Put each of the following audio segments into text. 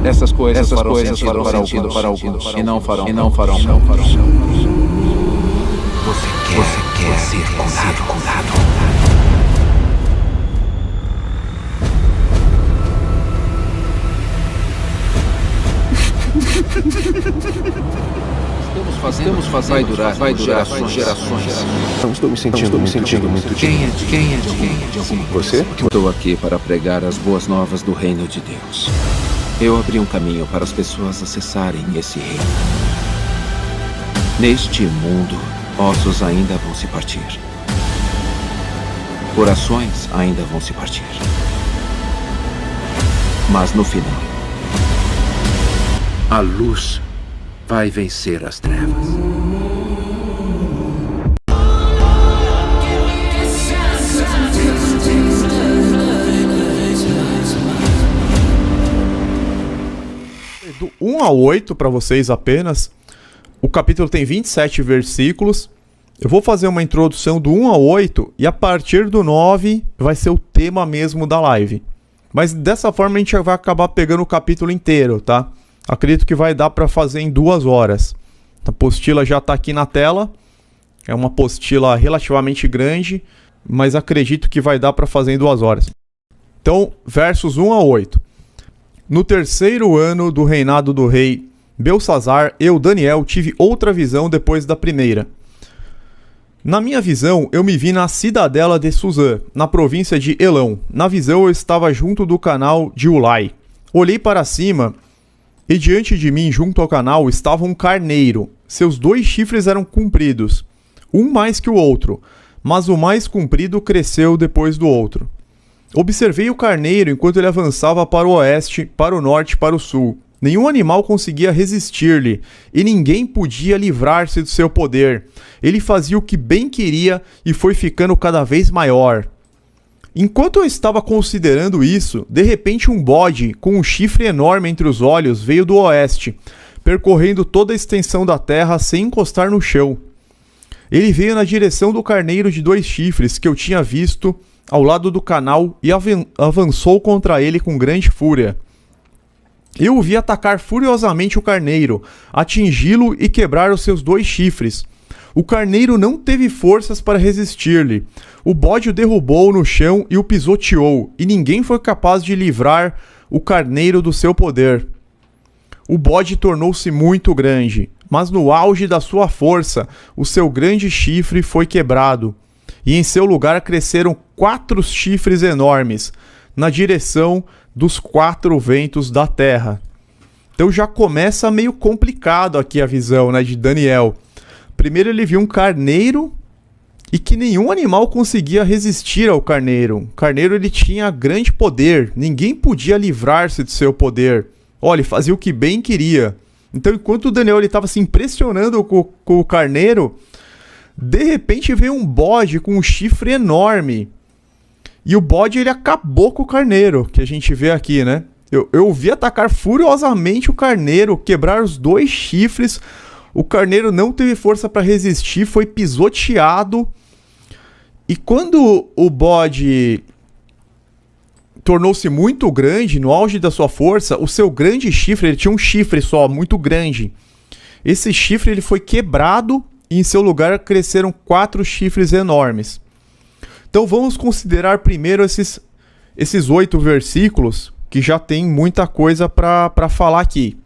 Essas coisas farão sentido para alguns e não farão. Você quer ser curado. Estamos fazendo. Vai durar gerações. Não estou me sentindo muito Quem é? Você? Estou aqui para pregar as boas novas do reino de Deus. Eu abri um caminho para as pessoas acessarem esse reino. Neste mundo, ossos ainda vão se partir. Corações ainda vão se partir. Mas no final, a luz vai vencer as trevas. Do 1 a 8 para vocês apenas. O capítulo tem 27 versículos. Eu vou fazer uma introdução do 1 a 8 e a partir do 9 vai ser o tema mesmo da live. Mas dessa forma a gente vai acabar pegando o capítulo inteiro, tá? Acredito que vai dar para fazer em 2 horas. A apostila já está aqui na tela. É uma apostila relativamente grande, mas acredito que vai dar para fazer em 2 horas. Então, versos 1 a 8. No terceiro ano do reinado do rei Belsazar, eu, Daniel, tive outra visão depois da primeira. Na minha visão, eu me vi na cidadela de Suzã, na província de Elão. Na visão, eu estava junto do canal de Ulai. Olhei para cima e diante de mim, junto ao canal, estava um carneiro. Seus 2 chifres eram compridos, um mais que o outro, mas o mais comprido cresceu depois do outro. Observei o carneiro enquanto ele avançava para o oeste, para o norte e para o sul. Nenhum animal conseguia resistir-lhe, e ninguém podia livrar-se do seu poder. Ele fazia o que bem queria e foi ficando cada vez maior. Enquanto eu estava considerando isso, de repente um bode, com um chifre enorme entre os olhos, veio do oeste, percorrendo toda a extensão da terra sem encostar no chão. Ele veio na direção do carneiro de 2 chifres que eu tinha visto ao lado do canal e avançou contra ele com grande fúria. Eu o vi atacar furiosamente o carneiro, atingi-lo e quebrar os seus 2 chifres. O carneiro não teve forças para resistir-lhe. O bode o derrubou no chão e o pisoteou, e ninguém foi capaz de livrar o carneiro do seu poder. O bode tornou-se muito grande, mas no auge da sua força, o seu grande chifre foi quebrado, e em seu lugar cresceram 4 chifres enormes, na direção dos 4 ventos da terra. Então já começa meio complicado aqui a visão, né, de Daniel. Primeiro ele viu um carneiro e que nenhum animal conseguia resistir ao carneiro. O carneiro ele tinha grande poder, ninguém podia livrar-se do seu poder. Olha, ele fazia o que bem queria. Então enquanto o Daniel estava se impressionando com o carneiro, de repente veio um bode com um chifre enorme. E o bode ele acabou com o carneiro, que a gente vê aqui, né? Eu vi atacar furiosamente o carneiro, quebrar os 2 chifres. O carneiro não teve força para resistir, foi pisoteado. E quando o bode tornou-se muito grande, no auge da sua força, o seu grande chifre, ele tinha um chifre só, muito grande. Esse chifre ele foi quebrado e em seu lugar cresceram 4 chifres enormes. Então vamos considerar primeiro esses 8 versículos, que já tem muita coisa para falar aqui.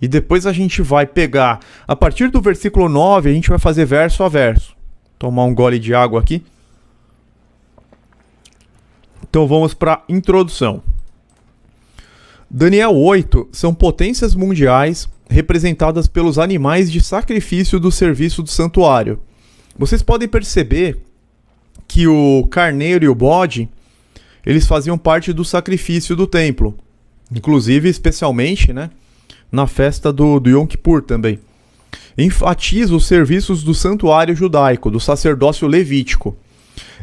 E depois a gente vai pegar, a partir do versículo 9, a gente vai fazer verso a verso. Tomar um gole de água aqui. Então vamos para a introdução. Daniel 8 são potências mundiais representadas pelos animais de sacrifício do serviço do santuário. Vocês podem perceber que o carneiro e o bode, eles faziam parte do sacrifício do templo. Inclusive, especialmente, né, na festa do Yom Kippur também. Enfatiza os serviços do santuário judaico, do sacerdócio levítico.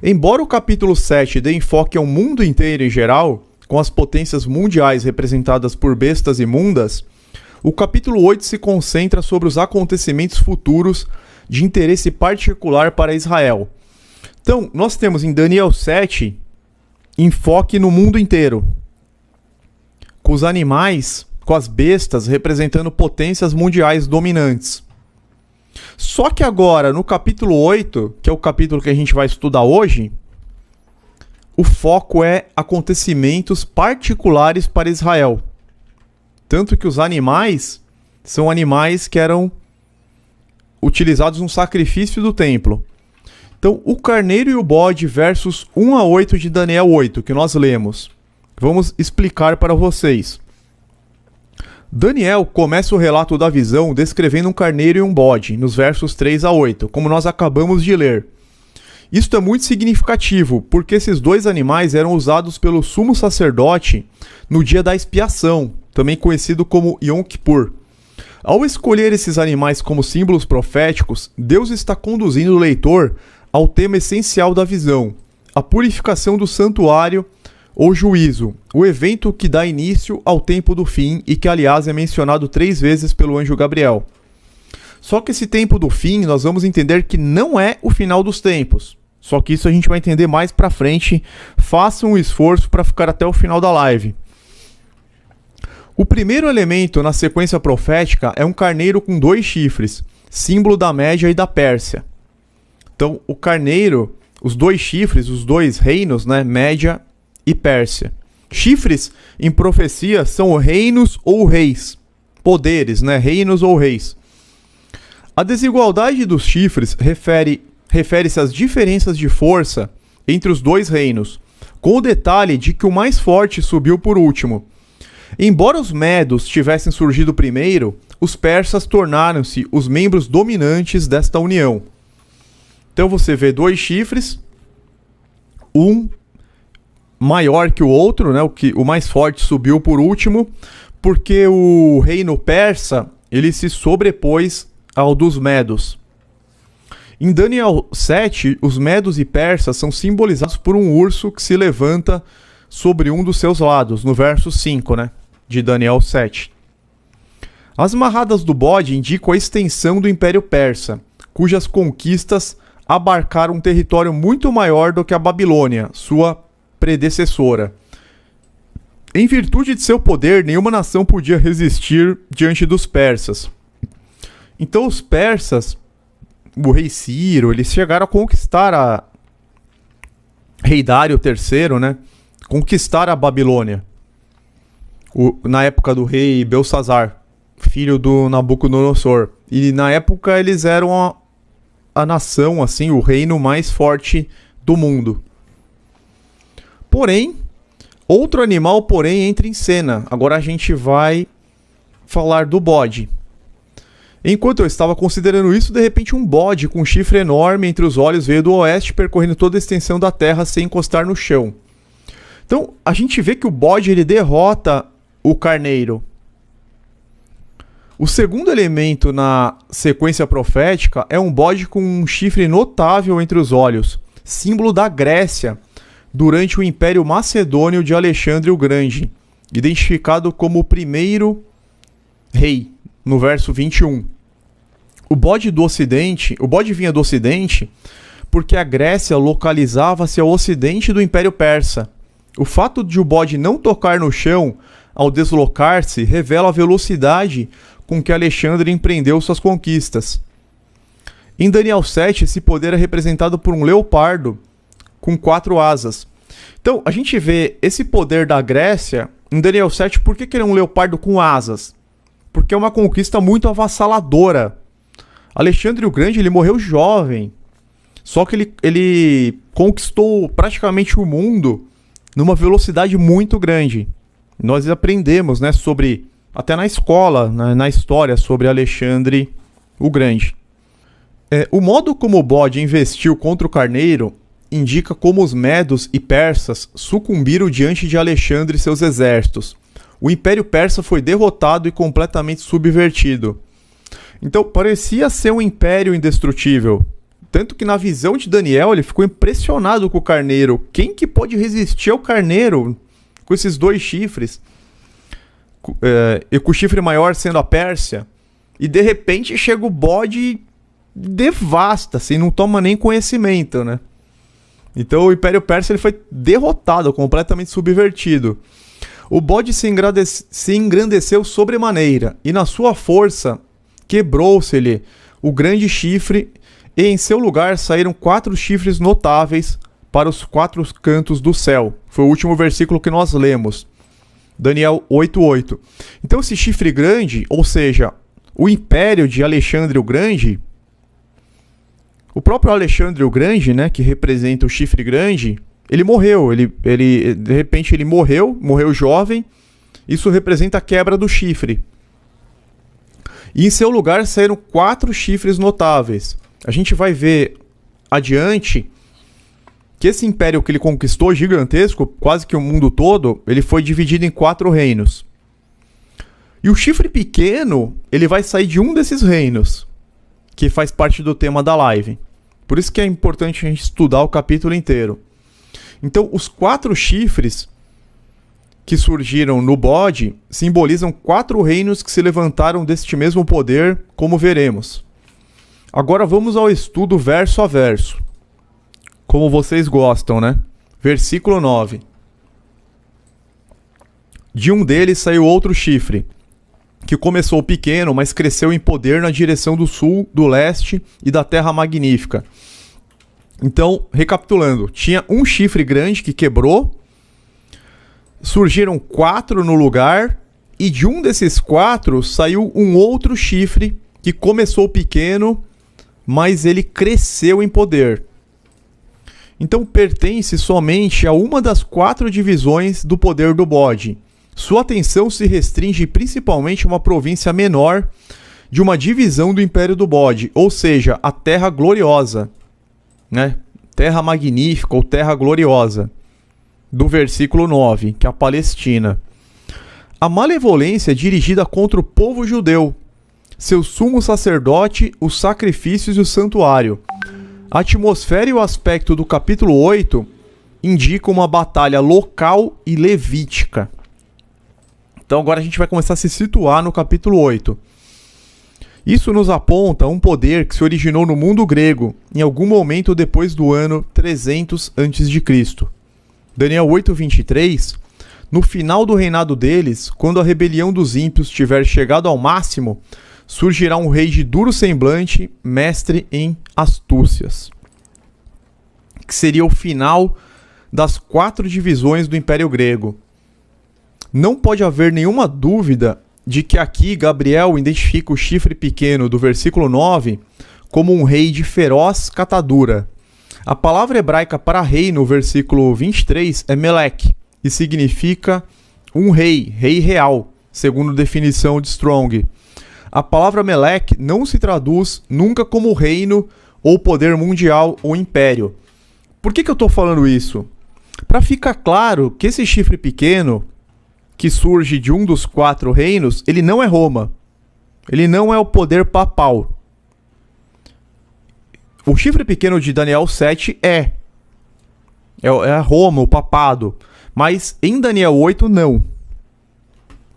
Embora o capítulo 7 dê enfoque ao mundo inteiro em geral, com as potências mundiais representadas por bestas imundas, o capítulo 8 se concentra sobre os acontecimentos futuros de interesse particular para Israel. Então, nós temos em Daniel 7 enfoque no mundo inteiro, com os animais com as bestas representando potências mundiais dominantes. Só que agora, no capítulo 8, que é o capítulo que a gente vai estudar hoje, o foco é acontecimentos particulares para Israel. Tanto que os animais são animais que eram utilizados no sacrifício do templo. Então, o carneiro e o bode, versos 1 a 8 de Daniel 8, que nós lemos. Vamos explicar para vocês. Daniel começa o relato da visão descrevendo um carneiro e um bode, nos versos 3 a 8, como nós acabamos de ler. Isto é muito significativo, porque esses dois animais eram usados pelo sumo sacerdote no dia da expiação, também conhecido como Yom Kippur. Ao escolher esses animais como símbolos proféticos, Deus está conduzindo o leitor ao tema essencial da visão, a purificação do santuário ou juízo, o evento que dá início ao tempo do fim e que, aliás, é mencionado 3 vezes pelo anjo Gabriel. Só que esse tempo do fim, nós vamos entender que não é o final dos tempos. Só que isso a gente vai entender mais pra frente. Faça um esforço para ficar até o final da live. O primeiro elemento na sequência profética é um carneiro com 2 chifres, símbolo da Média e da Pérsia. Então, o carneiro, os 2 chifres, os 2 reinos, né, Média e Pérsia. Chifres, em profecia, são reinos ou reis. Poderes, né, reinos ou reis. A desigualdade dos chifres refere-se às diferenças de força entre os 2 reinos, com o detalhe de que o mais forte subiu por último. Embora os medos tivessem surgido primeiro, os persas tornaram-se os membros dominantes desta união. Então você vê 2 chifres, um maior que o outro, né? O mais forte subiu por último, porque o reino persa ele se sobrepôs ao dos medos. Em Daniel 7, os medos e persas são simbolizados por um urso que se levanta sobre um dos seus lados, no verso 5, né, de Daniel 7. As marradas do bode indicam a extensão do Império Persa, cujas conquistas abarcaram um território muito maior do que a Babilônia, sua predecessora. Em virtude de seu poder, nenhuma nação podia resistir diante dos persas. Então os persas, o rei Ciro, eles chegaram a conquistar rei Dário III, né? Conquistar a Babilônia. Na época do rei Belsazar, filho do Nabucodonosor. E na época eles eram a nação, assim, o reino mais forte do mundo. Porém, outro animal, entra em cena. Agora a gente vai falar do bode. Enquanto eu estava considerando isso, de repente um bode com um chifre enorme entre os olhos veio do oeste, percorrendo toda a extensão da terra sem encostar no chão. Então, a gente vê que o bode ele derrota o carneiro. O segundo elemento na sequência profética é um bode com um chifre notável entre os olhos, símbolo da Grécia, durante o Império Macedônio de Alexandre o Grande, identificado como o primeiro rei, no verso 21. O bode vinha do ocidente porque a Grécia localizava-se ao ocidente do Império Persa. O fato de o bode não tocar no chão ao deslocar-se revela a velocidade com que Alexandre empreendeu suas conquistas. Em Daniel 7, esse poder é representado por um leopardo com 4 asas. Então, a gente vê esse poder da Grécia em Daniel 7. Por que ele é um leopardo com asas? Porque é uma conquista muito avassaladora. Alexandre o Grande ele morreu jovem. Só que ele conquistou praticamente o mundo numa velocidade muito grande. Nós aprendemos, né, sobre, até na escola, na história, sobre Alexandre o Grande. O modo como o bode investiu contra o carneiro indica como os medos e persas sucumbiram diante de Alexandre e seus exércitos. O Império Persa foi derrotado e completamente subvertido. Então, parecia ser um império indestrutível. Tanto que na visão de Daniel, ele ficou impressionado com o carneiro. Quem que pode resistir ao carneiro com esses 2 chifres? E com o chifre maior sendo a Pérsia. E de repente chega o bode e devasta, assim, não toma nem conhecimento, né? Então o Império Persa ele foi derrotado, completamente subvertido. O bode se engrandeceu sobremaneira, e na sua força quebrou-se-lhe o grande chifre, e em seu lugar saíram 4 chifres notáveis para os 4 cantos do céu. Foi o último versículo que nós lemos. Daniel 8:8. Então esse chifre grande, ou seja, o império de Alexandre o Grande, o próprio Alexandre o Grande, né, que representa o chifre grande, ele morreu, de repente ele morreu jovem. Isso representa a quebra do chifre. E em seu lugar saíram 4 chifres notáveis. A gente vai ver adiante que esse império que ele conquistou, gigantesco, quase que o mundo todo, ele foi dividido em 4 reinos. E o chifre pequeno, ele vai sair de um desses reinos, que faz parte do tema da live. Por isso que é importante a gente estudar o capítulo inteiro. Então, os 4 chifres que surgiram no bode simbolizam 4 reinos que se levantaram deste mesmo poder, como veremos. Agora vamos ao estudo verso a verso. Como vocês gostam, né? Versículo 9. De um deles saiu outro chifre, que começou pequeno, mas cresceu em poder na direção do sul, do leste e da terra magnífica. Então, recapitulando, tinha um chifre grande que quebrou, surgiram 4 no lugar, e de um desses 4 saiu um outro chifre que começou pequeno, mas ele cresceu em poder. Então pertence somente a uma das 4 divisões do poder do bode. Sua atenção se restringe principalmente a uma província menor de uma divisão do Império do Bode, ou seja, a Terra Gloriosa, né? Terra Magnífica ou Terra Gloriosa, do versículo 9, que é a Palestina. A malevolência é dirigida contra o povo judeu, seu sumo sacerdote, os sacrifícios e o santuário. A atmosfera e o aspecto do capítulo 8 indicam uma batalha local e levítica. Então agora a gente vai começar a se situar no capítulo 8. Isso nos aponta um poder que se originou no mundo grego, em algum momento depois do ano 300 a.C. Daniel 8:23, no final do reinado deles, quando a rebelião dos ímpios tiver chegado ao máximo, surgirá um rei de duro semblante, mestre em astúcias. Que seria o final das 4 divisões do Império Grego. Não pode haver nenhuma dúvida de que aqui Gabriel identifica o chifre pequeno do versículo 9 como um rei de feroz catadura. A palavra hebraica para rei no versículo 23 é Melech, e significa um rei, rei real, segundo a definição de Strong. A palavra Melech não se traduz nunca como reino ou poder mundial ou império. Por que eu estou falando isso? Para ficar claro que esse chifre pequeno, que surge de um dos 4 reinos, ele não é Roma. Ele não é o poder papal. O chifre pequeno de Daniel 7 é Roma, o papado. Mas em Daniel 8 não.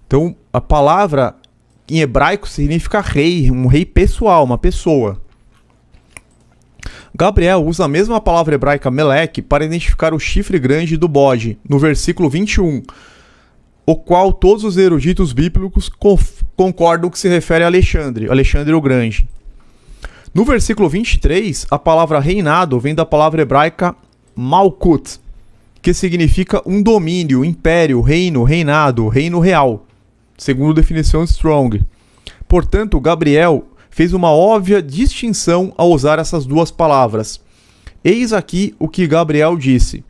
Então a palavra em hebraico significa rei, um rei pessoal, uma pessoa. Gabriel usa a mesma palavra hebraica Melech para identificar o chifre grande do bode, no versículo 21, o qual todos os eruditos bíblicos concordam que se refere a Alexandre o Grande. No versículo 23, a palavra reinado vem da palavra hebraica Malkut, que significa um domínio, império, reino, reinado, reino real, segundo a definição de Strong. Portanto, Gabriel fez uma óbvia distinção ao usar essas 2 palavras. Eis aqui o que Gabriel disse.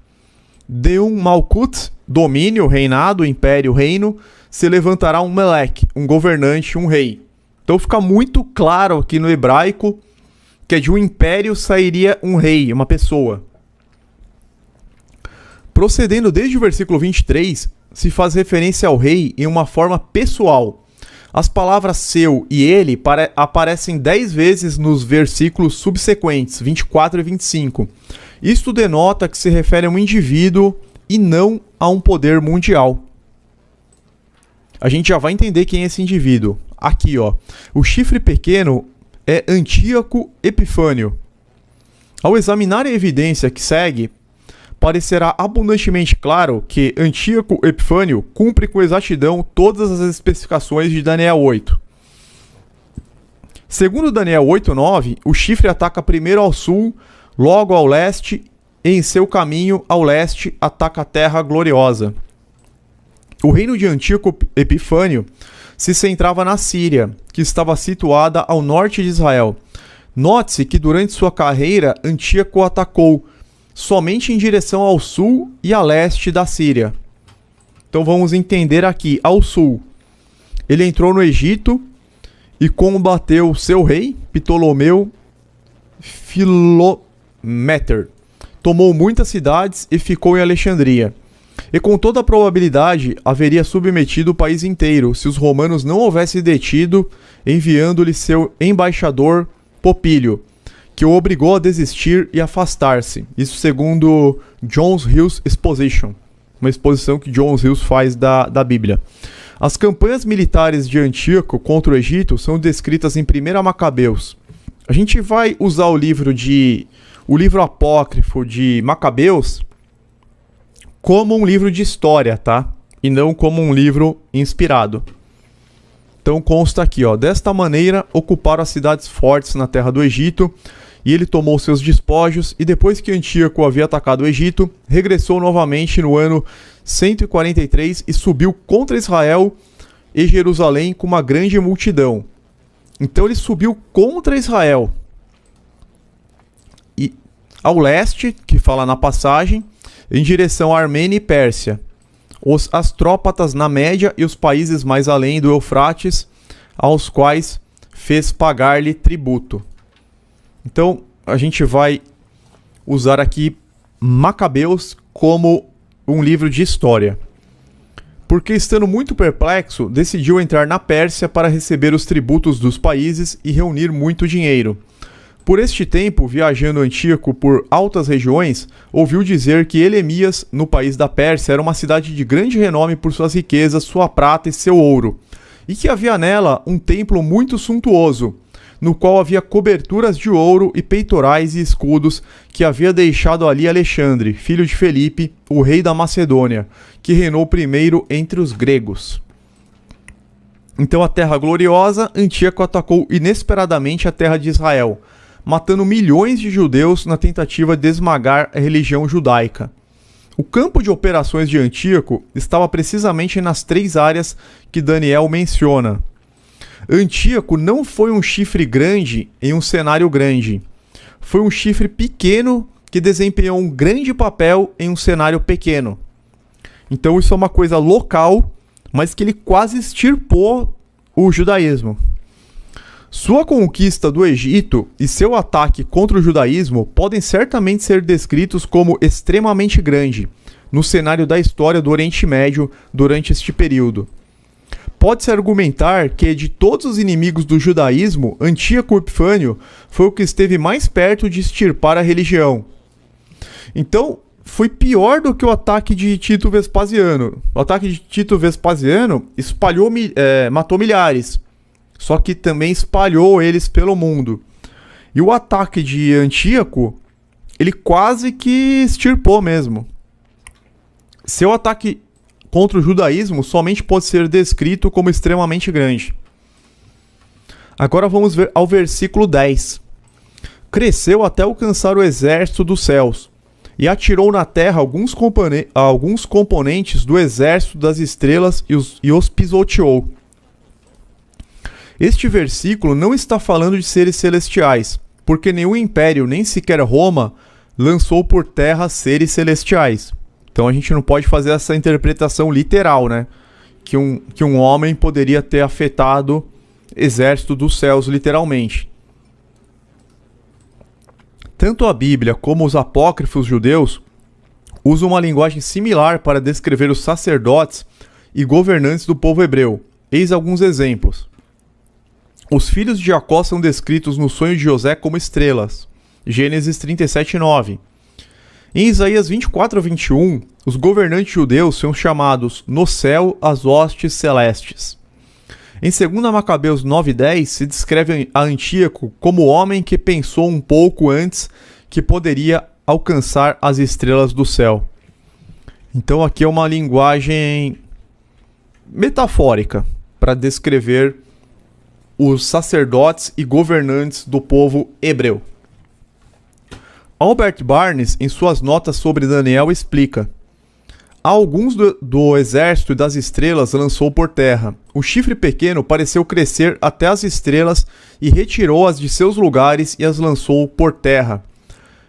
De um Malkut, domínio, reinado, império, reino, se levantará um Melech, um governante, um rei. Então fica muito claro aqui no hebraico que de um império sairia um rei, uma pessoa. Procedendo desde o versículo 23, se faz referência ao rei em uma forma pessoal. As palavras seu e ele aparecem 10 vezes nos versículos subsequentes, 24 e 25. Isto denota que se refere a um indivíduo e não a um poder mundial. A gente já vai entender quem é esse indivíduo. Aqui, ó. O chifre pequeno é Antíoco Epifânio. Ao examinar a evidência que segue, parecerá abundantemente claro que Antíoco Epifânio cumpre com exatidão todas as especificações de Daniel 8. Segundo Daniel 8:9, o chifre ataca primeiro ao sul, logo ao leste, e em seu caminho ao leste ataca a terra gloriosa. O reino de Antíoco Epifânio se centrava na Síria, que estava situada ao norte de Israel. Note-se que durante sua carreira, Antíoco atacou somente em direção ao sul e a leste da Síria. Então vamos entender aqui, ao sul. Ele entrou no Egito e combateu seu rei, Ptolomeu Filometor. Tomou muitas cidades e ficou em Alexandria. E com toda a probabilidade haveria submetido o país inteiro, se os romanos não houvessem detido, enviando-lhe seu embaixador Popílio, que o obrigou a desistir e afastar-se. Isso segundo John Hill's Exposition, uma exposição que John Hill faz da Bíblia. As campanhas militares de Antíoco contra o Egito são descritas em 1 Macabeus. A gente vai usar o livro apócrifo de Macabeus como um livro de história, tá? E não como um livro inspirado. Então consta aqui, ó, desta maneira ocuparam as cidades fortes na terra do Egito, e ele tomou seus despojos, e depois que Antíoco havia atacado o Egito, regressou novamente no ano 143 e subiu contra Israel e Jerusalém com uma grande multidão. Então ele subiu contra Israel. E ao leste, que fala na passagem, em direção à Armênia e Pérsia, os astrópatas na Média e os países mais além do Eufrates, aos quais fez pagar-lhe tributo. Então, a gente vai usar aqui Macabeus como um livro de história. Porque, estando muito perplexo, decidiu entrar na Pérsia para receber os tributos dos países e reunir muito dinheiro. Por este tempo, viajando Antíoco por altas regiões, ouviu dizer que Elemias, no país da Pérsia, era uma cidade de grande renome por suas riquezas, sua prata e seu ouro, e que havia nela um templo muito suntuoso, no qual havia coberturas de ouro e peitorais e escudos que havia deixado ali Alexandre, filho de Felipe, o rei da Macedônia, que reinou primeiro entre os gregos. Então a terra gloriosa, Antíoco atacou inesperadamente a terra de Israel, matando milhões de judeus na tentativa de esmagar a religião judaica. O campo de operações de Antíoco estava precisamente nas 3 áreas que Daniel menciona. Antíoco não foi um chifre grande em um cenário grande. Foi um chifre pequeno que desempenhou um grande papel em um cenário pequeno. Então isso é uma coisa local, mas que ele quase extirpou o judaísmo. Sua conquista do Egito e seu ataque contra o judaísmo podem certamente ser descritos como extremamente grande no cenário da história do Oriente Médio durante este período. Pode-se argumentar que, de todos os inimigos do judaísmo, Antíoco Epifânio foi o que esteve mais perto de extirpar a religião. Então, foi pior do que o ataque de Tito Vespasiano. O ataque de Tito Vespasiano matou milhares. Só que também espalhou eles pelo mundo. E o ataque de Antíoco, ele quase que extirpou mesmo. Seu ataque contra o judaísmo somente pode ser descrito como extremamente grande. Agora vamos ver ao versículo 10. Cresceu até alcançar o exército dos céus, e atirou na terra alguns componentes do exército das estrelas e os pisoteou. Este versículo não está falando de seres celestiais, porque nenhum império, nem sequer Roma, lançou por terra seres celestiais. Então a gente não pode fazer essa interpretação literal, né? Que um homem poderia ter afetado exército dos céus, literalmente. Tanto a Bíblia como os apócrifos judeus usam uma linguagem similar para descrever os sacerdotes e governantes do povo hebreu. Eis alguns exemplos. Os filhos de Jacó são descritos no sonho de José como estrelas. Gênesis 37:9. Em Isaías 24:21, os governantes judeus são chamados no céu as hostes celestes. Em 2 Macabeus 9:10, se descreve a Antíoco como homem que pensou um pouco antes que poderia alcançar as estrelas do céu. Então aqui é uma linguagem metafórica para descrever os sacerdotes e governantes do povo hebreu. Albert Barnes, em suas notas sobre Daniel, explica: alguns do exército e das estrelas lançou por terra. O chifre pequeno pareceu crescer até as estrelas e retirou-as de seus lugares e as lançou por terra.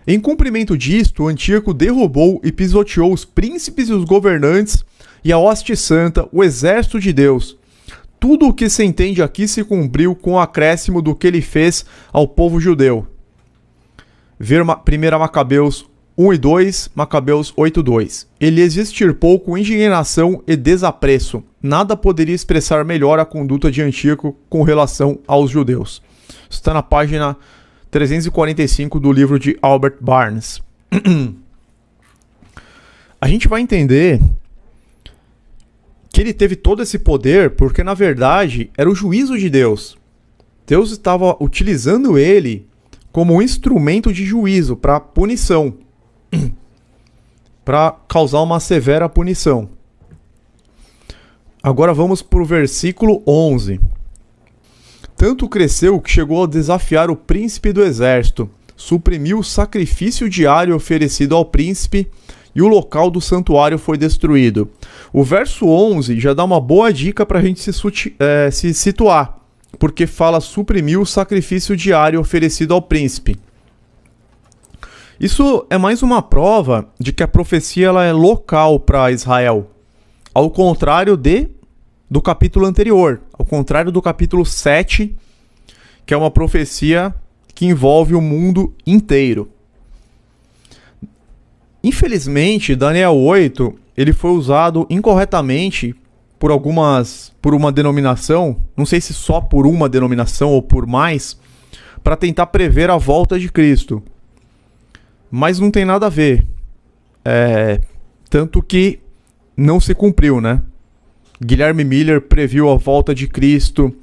Em cumprimento disto, o Antíoco derrubou e pisoteou os príncipes e os governantes e a hoste santa, o exército de Deus. Tudo o que se entende aqui se cumpriu com o acréscimo do que ele fez ao povo judeu. Ver 1 Macabeus 1 e 2, Macabeus 8 e 2. Ele extirpou com indignação e desapreço. Nada poderia expressar melhor a conduta de Antíoco com relação aos judeus. Está na página 345 do livro de Albert Barnes. A gente vai entender que ele teve todo esse poder porque, na verdade, era o juízo de Deus. Deus estava utilizando ele como um instrumento de juízo para punição, para causar uma severa punição. Agora vamos para o versículo 11. Tanto cresceu que chegou a desafiar o príncipe do exército, suprimiu o sacrifício diário oferecido ao príncipe e o local do santuário foi destruído. O verso 11 já dá uma boa dica para a gente se situar, porque fala suprimiu o sacrifício diário oferecido ao príncipe. Isso é mais uma prova de que a profecia ela é local para Israel, ao contrário do capítulo anterior, ao contrário do capítulo 7, que é uma profecia que envolve o mundo inteiro. Infelizmente, Daniel 8 ele foi usado incorretamente por uma denominação, não sei se só por uma denominação ou por mais, para tentar prever a volta de Cristo. Mas não tem nada a ver. Tanto que não se cumpriu, né? Guilherme Miller previu a volta de Cristo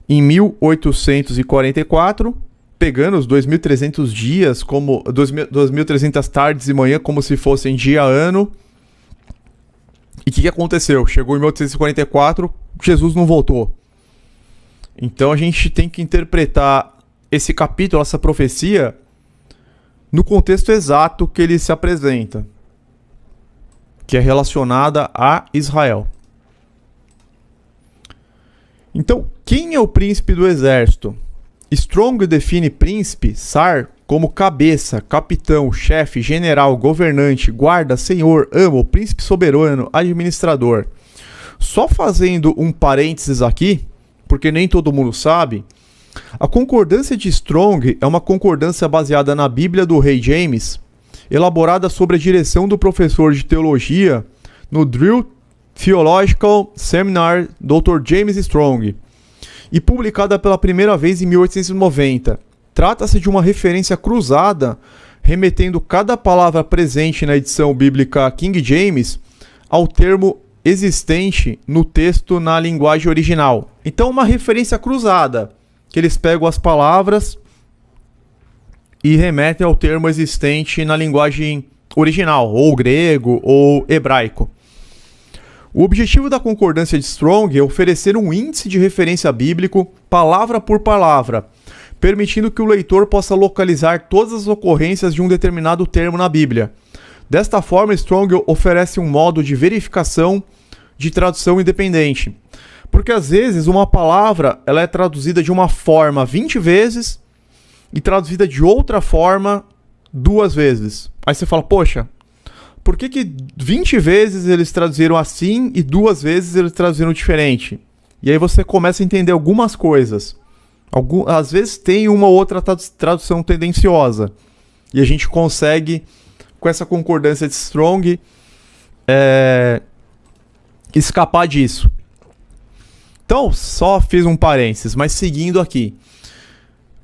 em 1844, pegando os 2.300 dias, como 2.300 tardes e manhã, como se fossem dia-ano. E o que aconteceu? Chegou em 1844, Jesus não voltou. Então a gente tem que interpretar esse capítulo, essa profecia, no contexto exato que ele se apresenta, que é relacionada a Israel. Então, quem é o príncipe do exército? Strong define príncipe, Sar, como cabeça, capitão, chefe, general, governante, guarda, senhor, amo, príncipe soberano, administrador. Só fazendo um parênteses aqui, porque nem todo mundo sabe, a concordância de Strong é uma concordância baseada na Bíblia do Rei James, elaborada sob a direção do professor de teologia no Drew Theological Seminar Dr. James Strong, e publicada pela primeira vez em 1890. Trata-se de uma referência cruzada, remetendo cada palavra presente na edição bíblica King James ao termo existente no texto na linguagem original. Então, uma referência cruzada, que eles pegam as palavras e remetem ao termo existente na linguagem original, ou grego, ou hebraico. O objetivo da concordância de Strong é oferecer um índice de referência bíblico, palavra por palavra, permitindo que o leitor possa localizar todas as ocorrências de um determinado termo na Bíblia. Desta forma, Strong oferece um modo de verificação de tradução independente. Porque às vezes uma palavra ela é traduzida de uma forma 20 vezes e traduzida de outra forma 2 vezes. Aí você fala, poxa, por que 20 vezes eles traduziram assim e 2 vezes eles traduziram diferente? E aí você começa a entender algumas coisas. Às vezes tem uma ou outra tradução tendenciosa. E a gente consegue, com essa concordância de Strong, escapar disso. Então, só fiz um parênteses, mas seguindo aqui.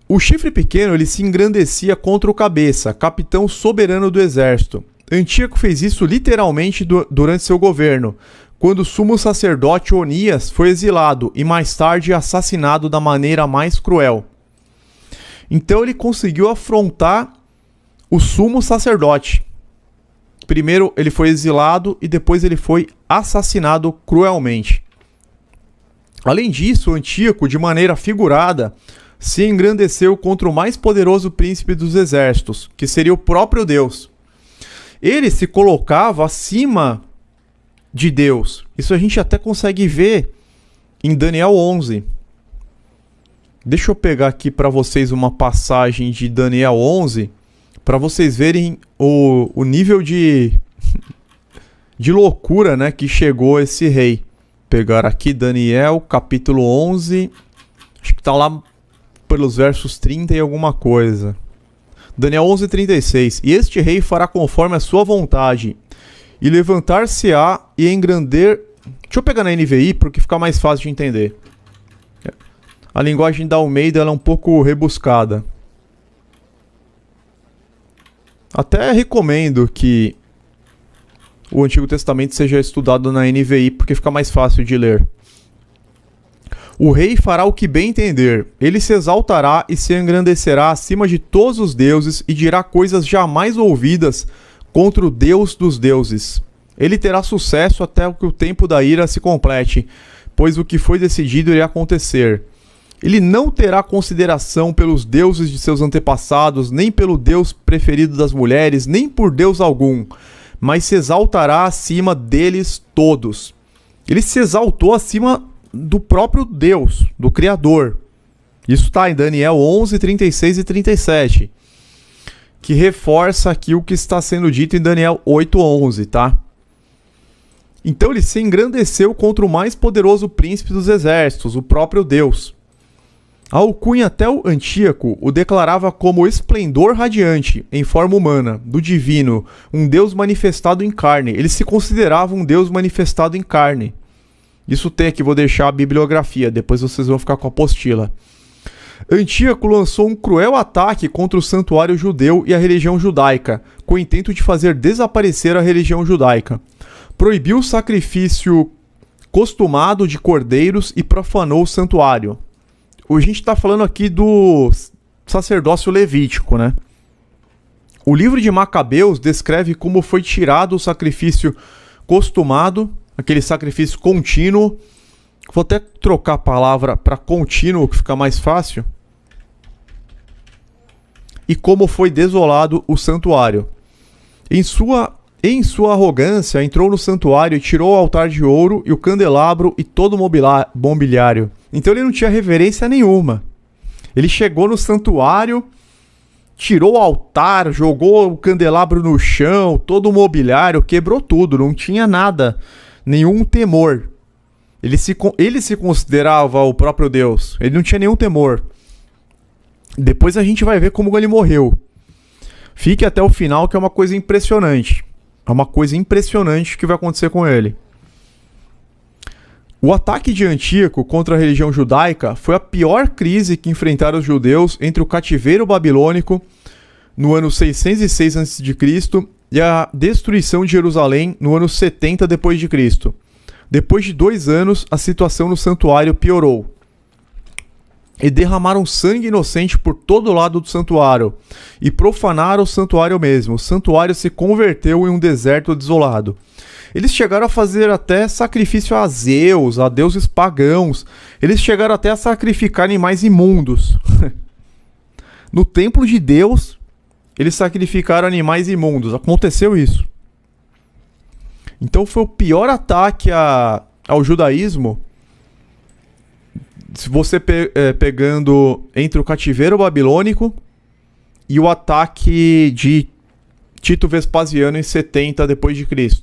O chifre pequeno ele se engrandecia contra o cabeça, capitão soberano do exército. Antíoco fez isso literalmente durante seu governo, quando o sumo sacerdote Onias foi exilado e mais tarde assassinado da maneira mais cruel. Então ele conseguiu afrontar o sumo sacerdote. Primeiro ele foi exilado e depois ele foi assassinado cruelmente. Além disso, Antíoco, de maneira figurada, se engrandeceu contra o mais poderoso príncipe dos exércitos, que seria o próprio Deus. Ele se colocava acima de Deus. Isso a gente até consegue ver em Daniel 11. Deixa eu pegar aqui para vocês uma passagem de Daniel 11, para vocês verem o nível de loucura, né, que chegou esse rei. Pegar aqui Daniel, capítulo 11, acho que está lá pelos versos 30 e alguma coisa. Daniel 11:36. E este rei fará conforme a sua vontade, e levantar-se-á e engrandecer... Deixa eu pegar na NVI, porque fica mais fácil de entender. A linguagem da Almeida ela é um pouco rebuscada. Até recomendo que o Antigo Testamento seja estudado na NVI, porque fica mais fácil de ler. O rei fará o que bem entender. Ele se exaltará e se engrandecerá acima de todos os deuses e dirá coisas jamais ouvidas contra o Deus dos deuses. Ele terá sucesso até que o tempo da ira se complete, pois o que foi decidido irá acontecer. Ele não terá consideração pelos deuses de seus antepassados, nem pelo Deus preferido das mulheres, nem por Deus algum, mas se exaltará acima deles todos. Ele se exaltou acima do próprio Deus, do Criador. Isso está em Daniel 11, 36 e 37, que reforça aqui o que está sendo dito em Daniel 8, 11, tá? Então ele se engrandeceu contra o mais poderoso príncipe dos exércitos, o próprio Deus. A alcunha até o Antíoco o declarava como esplendor radiante, em forma humana, do divino, um Deus manifestado em carne. Ele se considerava um Deus manifestado em carne. Isso tem aqui, vou deixar a bibliografia, depois vocês vão ficar com a apostila. Antíoco lançou um cruel ataque contra o santuário judeu e a religião judaica, com o intento de fazer desaparecer a religião judaica. Proibiu o sacrifício costumado de cordeiros e profanou o santuário. A gente está falando aqui do sacerdócio levítico, né? O livro de Macabeus descreve como foi tirado o sacrifício costumado, aquele sacrifício contínuo. Vou até trocar a palavra para contínuo, que fica mais fácil. E como foi desolado o santuário. Em sua arrogância, entrou no santuário e tirou o altar de ouro e o candelabro e todo o mobiliário. Então ele não tinha reverência nenhuma. Ele chegou no santuário, tirou o altar, jogou o candelabro no chão, todo o mobiliário, quebrou tudo, não tinha nada, nenhum temor. Ele se considerava o próprio Deus, ele não tinha nenhum temor. Depois a gente vai ver como ele morreu. Fique até o final, que é uma coisa impressionante. É uma coisa impressionante que vai acontecer com ele. O ataque de Antíoco contra a religião judaica foi a pior crise que enfrentaram os judeus entre o cativeiro babilônico no ano 606 a.C. e a destruição de Jerusalém no ano 70 d.C. Depois de 2 anos, a situação no santuário piorou. E derramaram sangue inocente por todo lado do santuário, e profanaram o santuário mesmo. O santuário se converteu em um deserto desolado. Eles chegaram a fazer até sacrifício a Zeus, a deuses pagãos. Eles chegaram até a sacrificar animais imundos. No templo de Deus, eles sacrificaram animais imundos. Aconteceu isso. Então foi o pior ataque ao judaísmo. Se você pegando entre o cativeiro babilônico e o ataque de Tito Vespasiano em 70 d.C.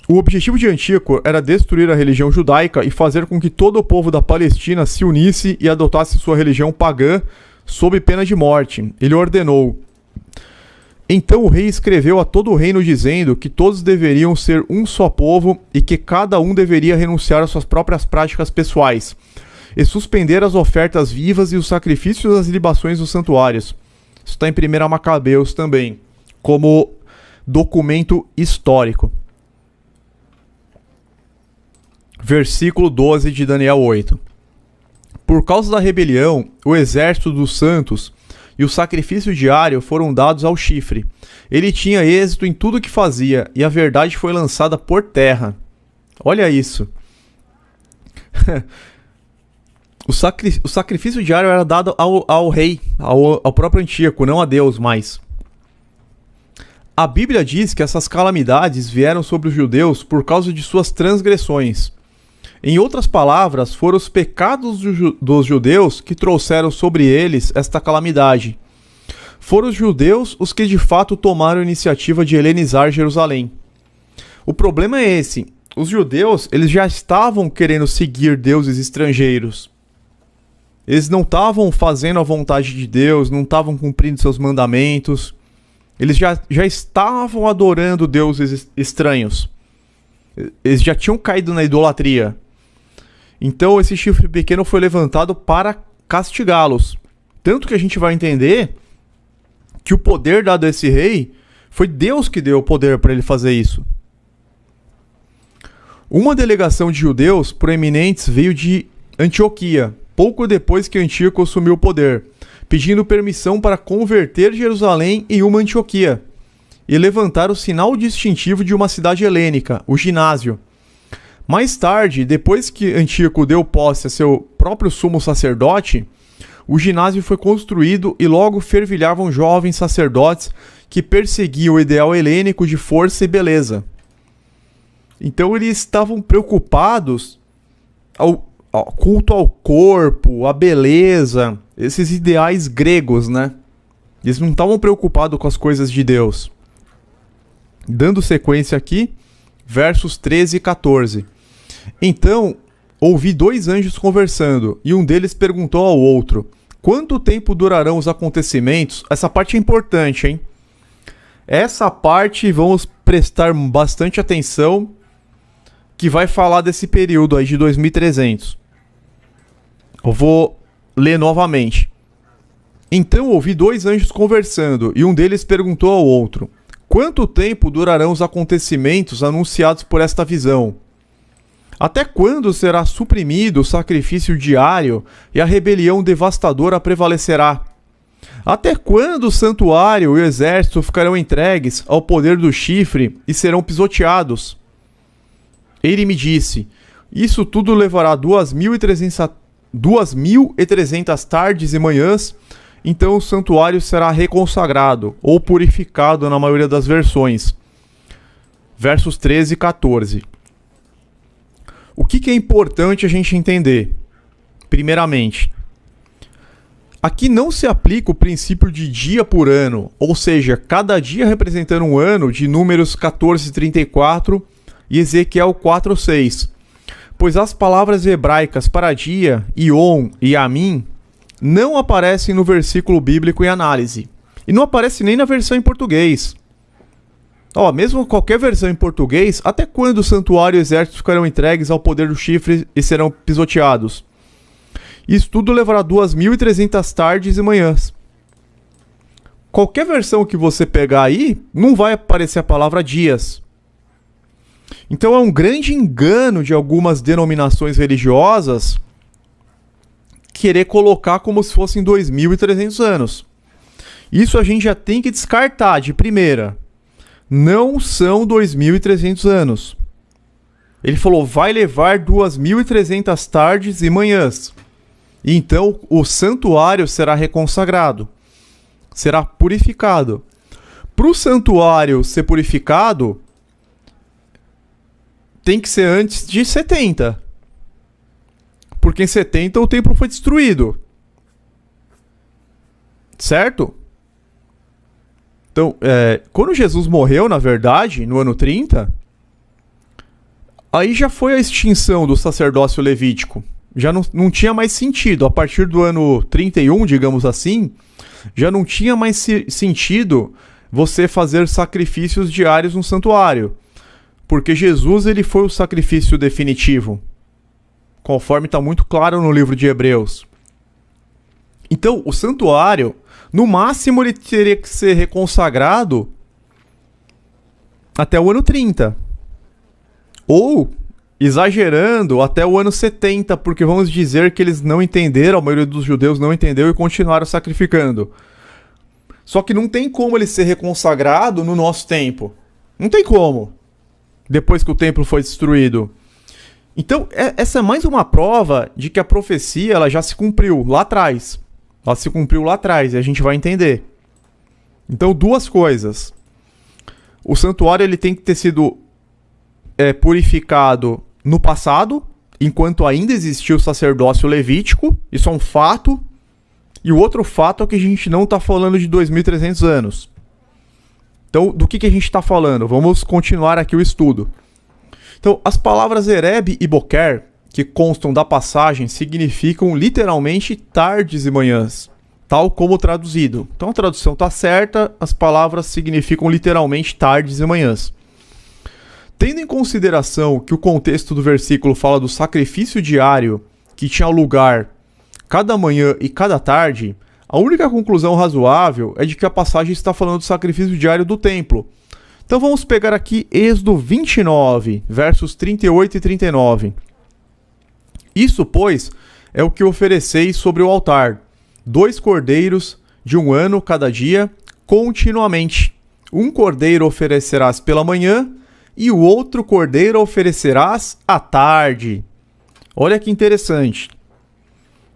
O objetivo de Antíoco era destruir a religião judaica e fazer com que todo o povo da Palestina se unisse e adotasse sua religião pagã sob pena de morte. Ele ordenou: então o rei escreveu a todo o reino dizendo que todos deveriam ser um só povo e que cada um deveria renunciar às suas próprias práticas pessoais e suspender as ofertas vivas e os sacrifícios das libações dos santuários. Isso está em 1 Macabeus também, como documento histórico. Versículo 12 de Daniel 8. Por causa da rebelião, o exército dos santos e o sacrifício diário foram dados ao chifre. Ele tinha êxito em tudo que fazia, e a verdade foi lançada por terra. Olha isso. O sacrifício diário era dado ao rei, ao próprio Antíoco, não a Deus mais. A Bíblia diz que essas calamidades vieram sobre os judeus por causa de suas transgressões. Em outras palavras, foram os pecados dos judeus que trouxeram sobre eles esta calamidade. Foram os judeus os que de fato tomaram a iniciativa de helenizar Jerusalém. O problema é esse. Os judeus, eles já estavam querendo seguir deuses estrangeiros. Eles não estavam fazendo a vontade de Deus, não estavam cumprindo seus mandamentos. Eles já estavam adorando deuses estranhos. Eles já tinham caído na idolatria. Então esse chifre pequeno foi levantado para castigá-los. Tanto que a gente vai entender que o poder dado a esse rei foi Deus que deu o poder para ele fazer isso. Uma delegação de judeus proeminentes veio de Antioquia, pouco depois que Antíoco assumiu o poder, pedindo permissão para converter Jerusalém em uma Antioquia e levantar o sinal distintivo de uma cidade helênica, o ginásio. Mais tarde, depois que Antíoco deu posse a seu próprio sumo sacerdote, o ginásio foi construído e logo fervilhavam jovens sacerdotes que perseguiam o ideal helênico de força e beleza. Então eles estavam preocupados ao culto ao corpo, à beleza, esses ideais gregos, né? Eles não estavam preocupados com as coisas de Deus. Dando sequência aqui, versos 13 e 14. Então, ouvi 2 anjos conversando, e um deles perguntou ao outro: quanto tempo durarão os acontecimentos? Essa parte é importante, hein? Essa parte vamos prestar bastante atenção, que vai falar desse período aí de 2300. Eu vou ler novamente. Então ouvi 2 anjos conversando, e um deles perguntou ao outro: quanto tempo durarão os acontecimentos anunciados por esta visão? Até quando será suprimido o sacrifício diário e a rebelião devastadora prevalecerá? Até quando o santuário e o exército ficarão entregues ao poder do chifre e serão pisoteados? Ele me disse: isso tudo levará 2.300 tardes e manhãs, então o santuário será reconsagrado, ou purificado na maioria das versões. Versos 13 e 14. O que é importante a gente entender? Primeiramente, aqui não se aplica o princípio de dia por ano, ou seja, cada dia representando um ano, de Números 14:34 e Ezequiel 4:6. Pois as palavras hebraicas para dia, Yom e Amim não aparecem no versículo bíblico em análise. E não aparece nem na versão em português. Mesmo qualquer versão em português, até quando o santuário e o exército ficarão entregues ao poder do chifre e serão pisoteados? Isso tudo levará 2.300 tardes e manhãs. Qualquer versão que você pegar aí, não vai aparecer a palavra dias. Então é um grande engano de algumas denominações religiosas querer colocar como se fossem 2.300 anos. Isso a gente já tem que descartar de primeira. Não são 2.300 anos. Ele falou, vai levar 2.300 tardes e manhãs. E então o santuário será reconsagrado. Será purificado. Para o santuário ser purificado, tem que ser antes de 70. Porque em 70 o templo foi destruído. Certo? Então, quando Jesus morreu, na verdade, no ano 30, aí já foi a extinção do sacerdócio levítico. Já não tinha mais sentido. A partir do ano 31, digamos assim, já não tinha mais sentido você fazer sacrifícios diários no santuário. Porque Jesus ele foi o sacrifício definitivo, conforme está muito claro no livro de Hebreus. Então, o santuário, no máximo, ele teria que ser reconsagrado até o ano 30. Ou, exagerando, até o ano 70, porque vamos dizer que eles não entenderam, a maioria dos judeus não entendeu e continuaram sacrificando. Só que não tem como ele ser reconsagrado no nosso tempo. Não tem como. Depois que o templo foi destruído. Então, essa é mais uma prova de que a profecia ela já se cumpriu lá atrás. Ela se cumpriu lá atrás e a gente vai entender. Então, duas coisas. O santuário ele tem que ter sido purificado no passado, enquanto ainda existia o sacerdócio levítico. Isso é um fato. E o outro fato é que a gente não está falando de 2.300 anos. Então, do que a gente está falando? Vamos continuar aqui o estudo. Então, as palavras Ereb e Boker, que constam da passagem, significam literalmente tardes e manhãs, tal como traduzido. Então, a tradução está certa, as palavras significam literalmente tardes e manhãs. Tendo em consideração que o contexto do versículo fala do sacrifício diário que tinha lugar cada manhã e cada tarde, a única conclusão razoável é de que a passagem está falando do sacrifício diário do templo. Então vamos pegar aqui Êxodo 29, versos 38 e 39. Isso, pois, é o que ofereceis sobre o altar: 2 cordeiros de 1 ano cada dia, continuamente. Um cordeiro oferecerás pela manhã, e o outro cordeiro oferecerás à tarde. Olha que interessante.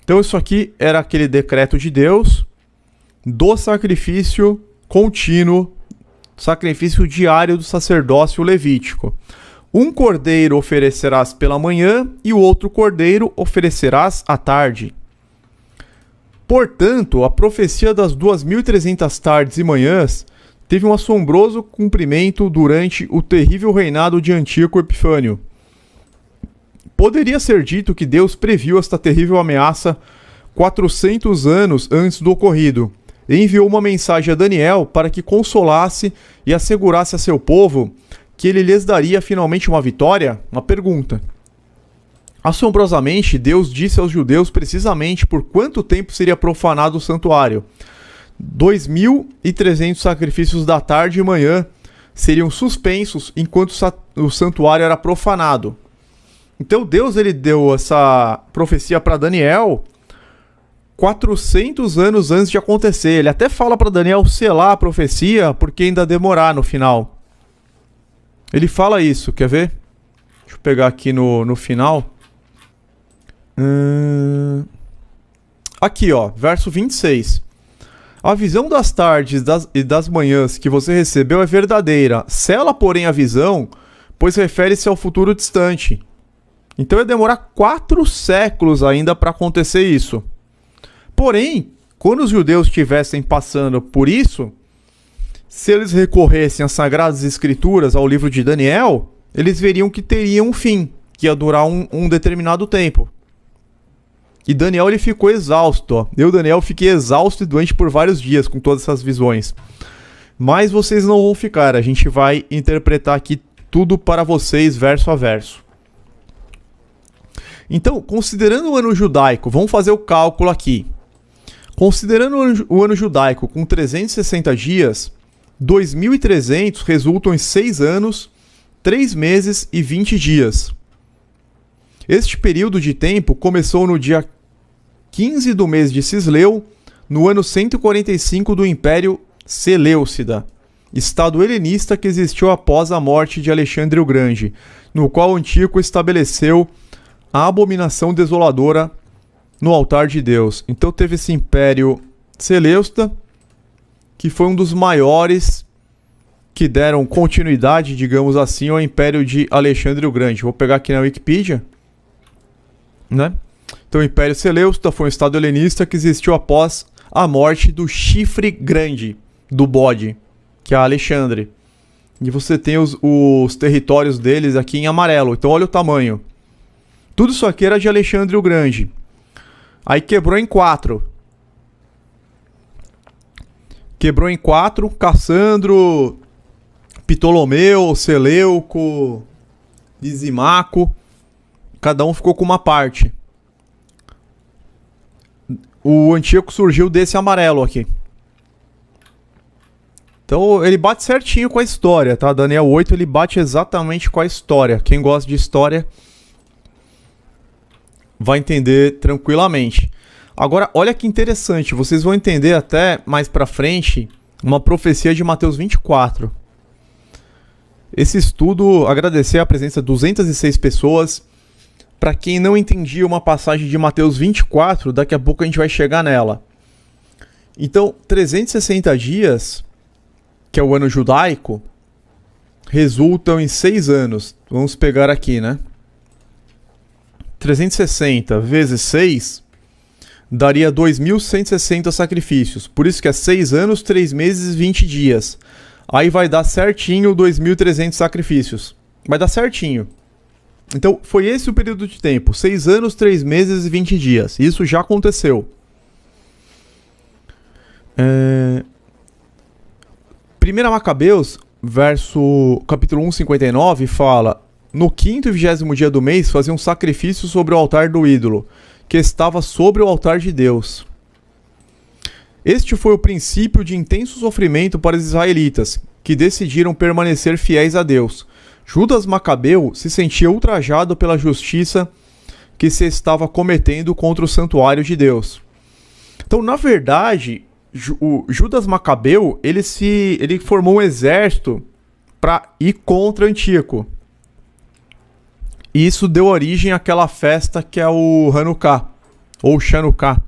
Então isso aqui era aquele decreto de Deus do sacrifício contínuo, sacrifício diário do sacerdócio levítico. Um cordeiro oferecerás pela manhã e o outro cordeiro oferecerás à tarde. Portanto, a profecia das 2.300 tardes e manhãs teve um assombroso cumprimento durante o terrível reinado de Antíoco Epifânio. Poderia ser dito que Deus previu esta terrível ameaça 400 anos antes do ocorrido e enviou uma mensagem a Daniel para que consolasse e assegurasse a seu povo que ele lhes daria finalmente uma vitória? Uma pergunta. Assombrosamente, Deus disse aos judeus precisamente por quanto tempo seria profanado o santuário. 2.300 sacrifícios da tarde e manhã seriam suspensos enquanto o santuário era profanado. Então Deus ele deu essa profecia para Daniel 400 anos antes de acontecer. Ele até fala para Daniel selar a profecia porque ainda demorar no final. Ele fala isso, quer ver? Deixa eu pegar aqui no final. Aqui, ó, verso 26. A visão das tardes e das manhãs que você recebeu é verdadeira. Sela, porém, a visão, pois refere-se ao futuro distante. Então ia demorar 4 séculos ainda para acontecer isso. Porém, quando os judeus estivessem passando por isso, se eles recorressem às Sagradas Escrituras, ao livro de Daniel, eles veriam que teria um fim, que ia durar um determinado tempo. E Daniel ele ficou exausto. Ó. Eu, Daniel, fiquei exausto e doente por vários dias com todas essas visões. Mas vocês não vão ficar, a gente vai interpretar aqui tudo para vocês, verso a verso. Então, considerando o ano judaico, vamos fazer o cálculo aqui. Considerando o ano judaico com 360 dias, 2.300 resultam em 6 anos, 3 meses e 20 dias. Este período de tempo começou no dia 15 do mês de Cisleu, no ano 145 do Império Seleucida, estado helenista que existiu após a morte de Alexandre o Grande, no qual Antíoco estabeleceu a abominação desoladora no altar de Deus. Então teve esse Império Seleucida, que foi um dos maiores que deram continuidade, digamos assim, ao Império de Alexandre o Grande. Vou pegar aqui na Wikipedia, né? Então o Império Seleucida foi um estado helenista que existiu após a morte do chifre grande, do bode, que é Alexandre. E você tem os territórios deles aqui em amarelo. Então olha o tamanho. Tudo isso aqui era de Alexandre o Grande. Aí quebrou em 4. Quebrou em 4. Cassandro, Ptolomeu, Seleuco, Lisimaco. Cada um ficou com uma parte. O Antíoco surgiu desse amarelo aqui. Então ele bate certinho com a história, tá? Daniel 8 ele bate exatamente com a história. Quem gosta de história vai entender tranquilamente. Agora, olha que interessante. Vocês vão entender até mais pra frente uma profecia de Mateus 24. Esse estudo, agradecer a presença de 206 pessoas. Para quem não entendia uma passagem de Mateus 24, daqui a pouco a gente vai chegar nela. Então, 360 dias, que é o ano judaico, resultam em 6 anos. Vamos pegar aqui, né? 360 vezes 6 daria 2.160 sacrifícios. Por isso que é 6 anos, 3 meses e 20 dias. Aí vai dar certinho 2.300 sacrifícios. Vai dar certinho. Então, foi esse o período de tempo. 6 anos, 3 meses e 20 dias. Isso já aconteceu. 1 Macabeus, capítulo 1, 59, fala: no 5º e 20º dia do mês faziam sacrifício sobre o altar do ídolo, que estava sobre o altar de Deus. Este foi o princípio de intenso sofrimento para os israelitas, que decidiram permanecer fiéis a Deus. Judas Macabeu se sentia ultrajado pela justiça que se estava cometendo contra o santuário de Deus. Então, na verdade, o Judas Macabeu, ele formou um exército para ir contra Antíoco. E isso deu origem àquela festa que é o Hanukkah, ou Chanukah.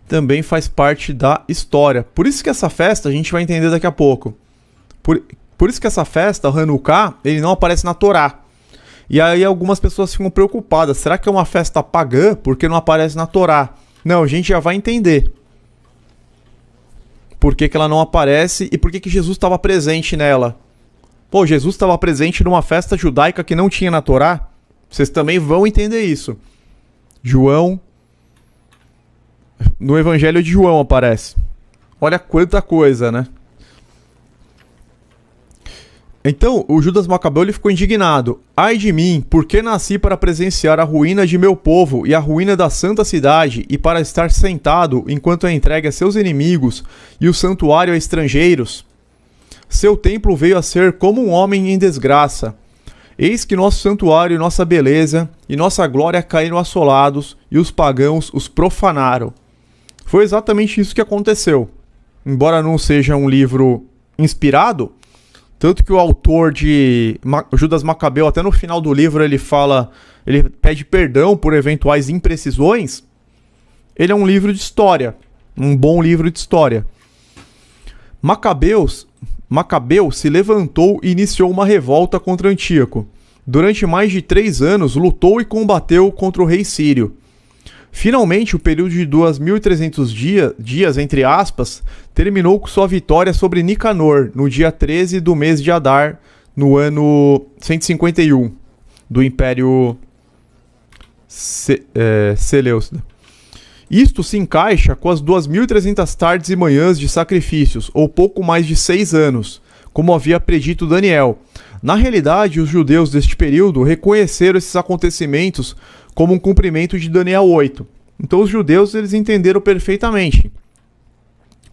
Também faz parte da história. Por isso que essa festa a gente vai entender daqui a pouco. Por isso que essa festa, o Hanukkah, ele não aparece na Torá. E aí algumas pessoas ficam preocupadas. Será que é uma festa pagã porque não aparece na Torá? Não, a gente já vai entender. Por que ela não aparece e por que Jesus estava presente nela. Pô, Jesus estava presente numa festa judaica que não tinha na Torá? Vocês também vão entender isso. João... No Evangelho de João aparece. Olha quanta coisa, né? Então, o Judas Macabeu ele ficou indignado. Ai de mim, porque nasci para presenciar a ruína de meu povo e a ruína da santa cidade, e para estar sentado enquanto é entregue a seus inimigos e o santuário a estrangeiros? Seu templo veio a ser como um homem em desgraça. Eis que nosso santuário e nossa beleza e nossa glória caíram assolados, e os pagãos os profanaram. Foi exatamente isso que aconteceu. Embora não seja um livro inspirado, tanto que o autor de Judas Macabeu, até no final do livro, ele pede perdão por eventuais imprecisões. Ele é um livro de história, um bom livro de história. Macabeu se levantou e iniciou uma revolta contra Antíoco. Durante mais de 3 anos, lutou e combateu contra o rei sírio. Finalmente, o período de 2.300 dias, entre aspas, terminou com sua vitória sobre Nicanor, no dia 13 do mês de Adar, no ano 151, do Império Seleucida. Isto se encaixa com as 2.300 tardes e manhãs de sacrifícios, ou pouco mais de 6 anos, como havia predito Daniel. Na realidade, os judeus deste período reconheceram esses acontecimentos como um cumprimento de Daniel 8. Então os judeus eles entenderam perfeitamente.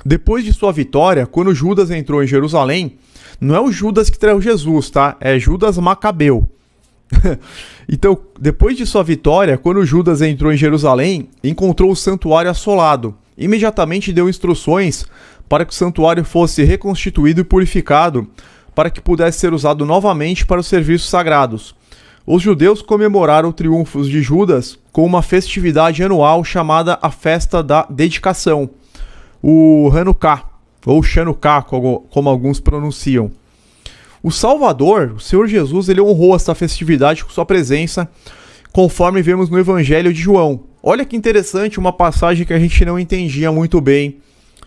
Depois de sua vitória, quando Judas entrou em Jerusalém, não é o Judas que traiu Jesus, tá? É Judas Macabeu. Então, depois de sua vitória, quando Judas entrou em Jerusalém, encontrou o santuário assolado. Imediatamente deu instruções para que o santuário fosse reconstituído e purificado, para que pudesse ser usado novamente para os serviços sagrados. Os judeus comemoraram os triunfos de Judas com uma festividade anual chamada a Festa da Dedicação, o Hanukkah, ou Chanukah, como alguns pronunciam. O Salvador, o Senhor Jesus, ele honrou essa festividade com sua presença, conforme vemos no Evangelho de João. Olha que interessante, uma passagem que a gente não entendia muito bem,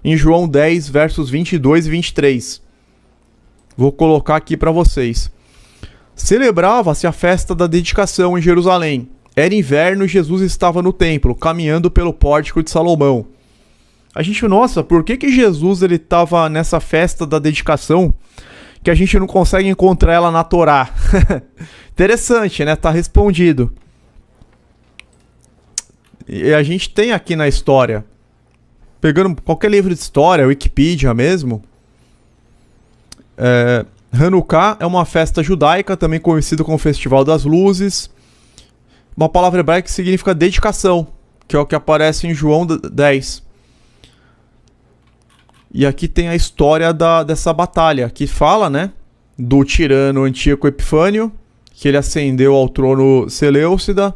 em João 10, versos 22 e 23. Vou colocar aqui para vocês. Celebrava-se a festa da dedicação em Jerusalém. Era inverno e Jesus estava no templo, caminhando pelo pórtico de Salomão. A gente, nossa, por que Jesus ele estava nessa festa da dedicação que a gente não consegue encontrar ela na Torá? Interessante, né? Tá respondido. E a gente tem aqui na história, pegando qualquer livro de história, Wikipedia mesmo, Hanukkah é uma festa judaica, também conhecida como Festival das Luzes. Uma palavra hebraica que significa dedicação, que é o que aparece em João 10. E aqui tem a história dessa batalha, que fala, né, do tirano Antíoco Epifânio, que ele ascendeu ao trono Seleucida.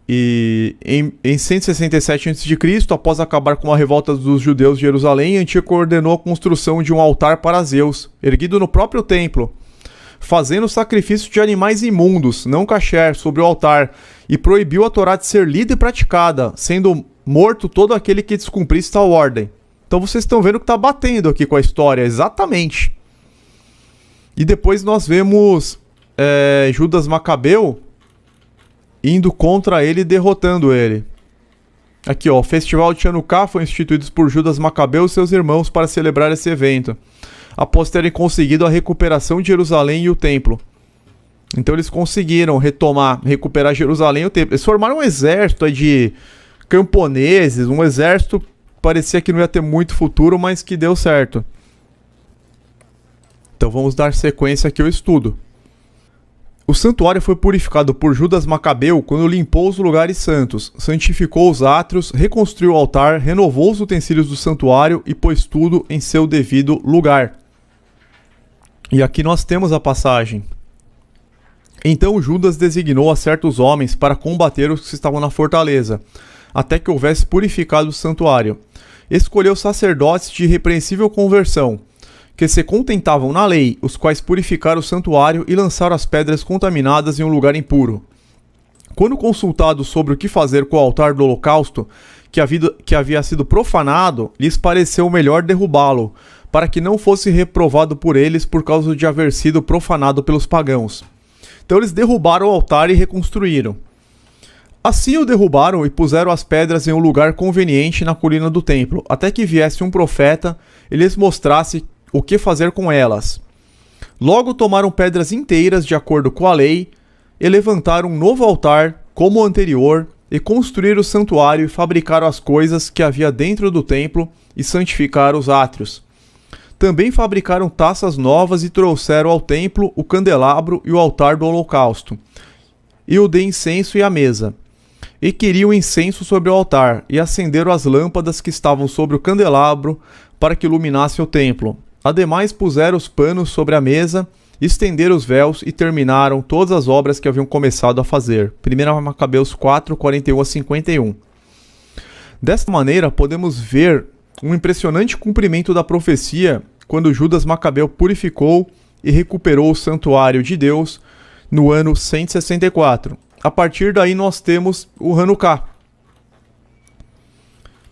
E em 167 a.C., após acabar com a revolta dos judeus de Jerusalém, Antíoco ordenou a construção de um altar para Zeus, erguido no próprio templo, fazendo sacrifício de animais imundos, não kasher, sobre o altar, e proibiu a Torá de ser lida e praticada, sendo morto todo aquele que descumprisse tal ordem. Então vocês estão vendo que está batendo aqui com a história, exatamente. E depois nós vemos Judas Macabeu indo contra ele e derrotando ele. Aqui, ó, o festival de Chanukah foi instituído por Judas Macabeu e seus irmãos para celebrar esse evento, após terem conseguido a recuperação de Jerusalém e o templo. Então eles conseguiram recuperar Jerusalém e o templo. Eles formaram um exército aí de camponeses, um exército que parecia que não ia ter muito futuro, mas que deu certo. Então vamos dar sequência aqui ao estudo. O santuário foi purificado por Judas Macabeu quando limpou os lugares santos, santificou os átrios, reconstruiu o altar, renovou os utensílios do santuário e pôs tudo em seu devido lugar. E aqui nós temos a passagem. Então Judas designou a certos homens para combater os que estavam na fortaleza, até que houvesse purificado o santuário. Escolheu sacerdotes de irrepreensível conversão, que se contentavam na lei, os quais purificaram o santuário e lançaram as pedras contaminadas em um lugar impuro. Quando consultados sobre o que fazer com o altar do holocausto, que havia sido profanado, lhes pareceu melhor derrubá-lo, para que não fosse reprovado por eles por causa de haver sido profanado pelos pagãos. Então eles derrubaram o altar e reconstruíram. Assim o derrubaram e puseram as pedras em um lugar conveniente na colina do templo, até que viesse um profeta e lhes mostrasse o que fazer com elas. Logo tomaram pedras inteiras de acordo com a lei e levantaram um novo altar como o anterior e construíram o santuário e fabricaram as coisas que havia dentro do templo e santificaram os átrios. Também fabricaram taças novas e trouxeram ao templo o candelabro e o altar do holocausto, e o de incenso e a mesa. E queriam incenso sobre o altar, e acenderam as lâmpadas que estavam sobre o candelabro para que iluminasse o templo. Ademais, puseram os panos sobre a mesa, estenderam os véus e terminaram todas as obras que haviam começado a fazer. 1 Macabeus 4, 41 a 51. Desta maneira, podemos ver um impressionante cumprimento da profecia quando Judas Macabeu purificou e recuperou o santuário de Deus no ano 164. A partir daí nós temos o Hanukkah.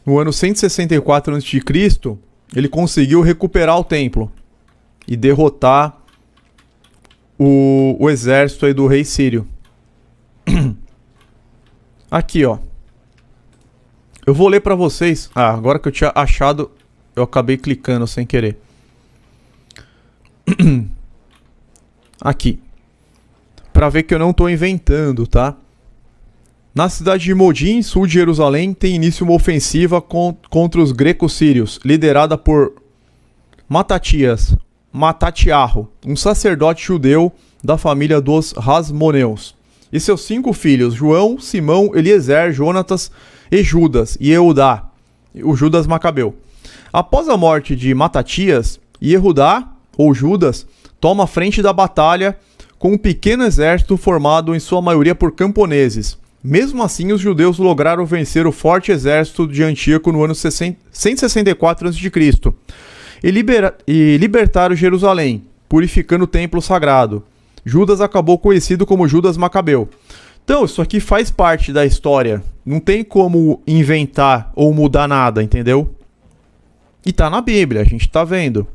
No ano 164 a.C., ele conseguiu recuperar o templo e derrotar o exército aí do rei sírio. Aqui, ó. Eu vou ler para vocês. Agora que eu tinha achado, eu acabei clicando sem querer. Aqui. Para ver que eu não estou inventando, tá? Na cidade de Modim, sul de Jerusalém, tem início uma ofensiva contra os greco-sírios, liderada por Matatiarro, um sacerdote judeu da família dos Hasmoneus, e seus 5 filhos, João, Simão, Eliezer, Jonatas e Judas, e Eudá, o Judas Macabeu. Após a morte de Matatias, Yehudá, ou Judas, toma a frente da batalha com um pequeno exército formado em sua maioria por camponeses. Mesmo assim, os judeus lograram vencer o forte exército de Antíoco no ano 164 a.C. e libertaram Jerusalém, purificando o templo sagrado. Judas acabou conhecido como Judas Macabeu. Então, isso aqui faz parte da história. Não tem como inventar ou mudar nada, entendeu? E tá na Bíblia, a gente tá vendo.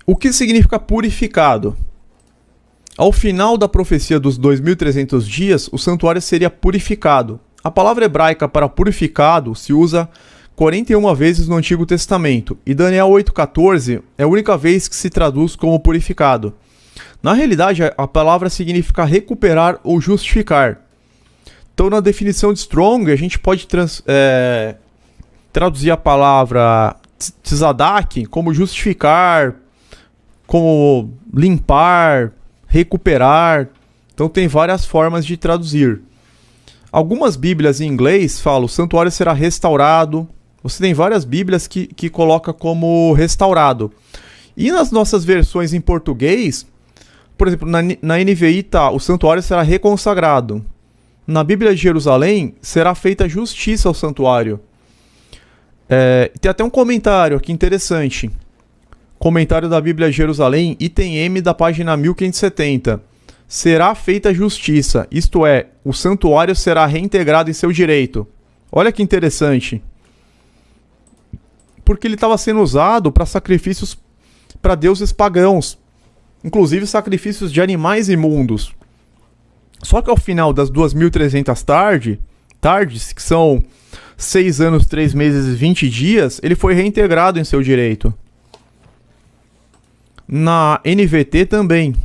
O que significa purificado? Ao final da profecia dos 2.300 dias, o santuário seria purificado. A palavra hebraica para purificado se usa 41 vezes no Antigo Testamento, e Daniel 8,14 é a única vez que se traduz como purificado. Na realidade, a palavra significa recuperar ou justificar. Então, na definição de Strong, a gente pode traduzir a palavra tzadak como justificar, como limpar, recuperar. Então tem várias formas de traduzir. Algumas bíblias em inglês falam o santuário será restaurado. Você tem várias bíblias que coloca como restaurado. E nas nossas versões em português, por exemplo, na NVI tá, o santuário será reconsagrado. Na Bíblia de Jerusalém, será feita justiça ao santuário. Tem até um comentário aqui interessante. Comentário da Bíblia de Jerusalém, item M da página 1570. Será feita justiça, isto é, o santuário será reintegrado em seu direito. Olha que interessante. Porque ele estava sendo usado para sacrifícios para deuses pagãos. Inclusive sacrifícios de animais imundos. Só que ao final das 2.300 tardes, que são 6 anos, 3 meses e 20 dias, ele foi reintegrado em seu direito. Na NVT também.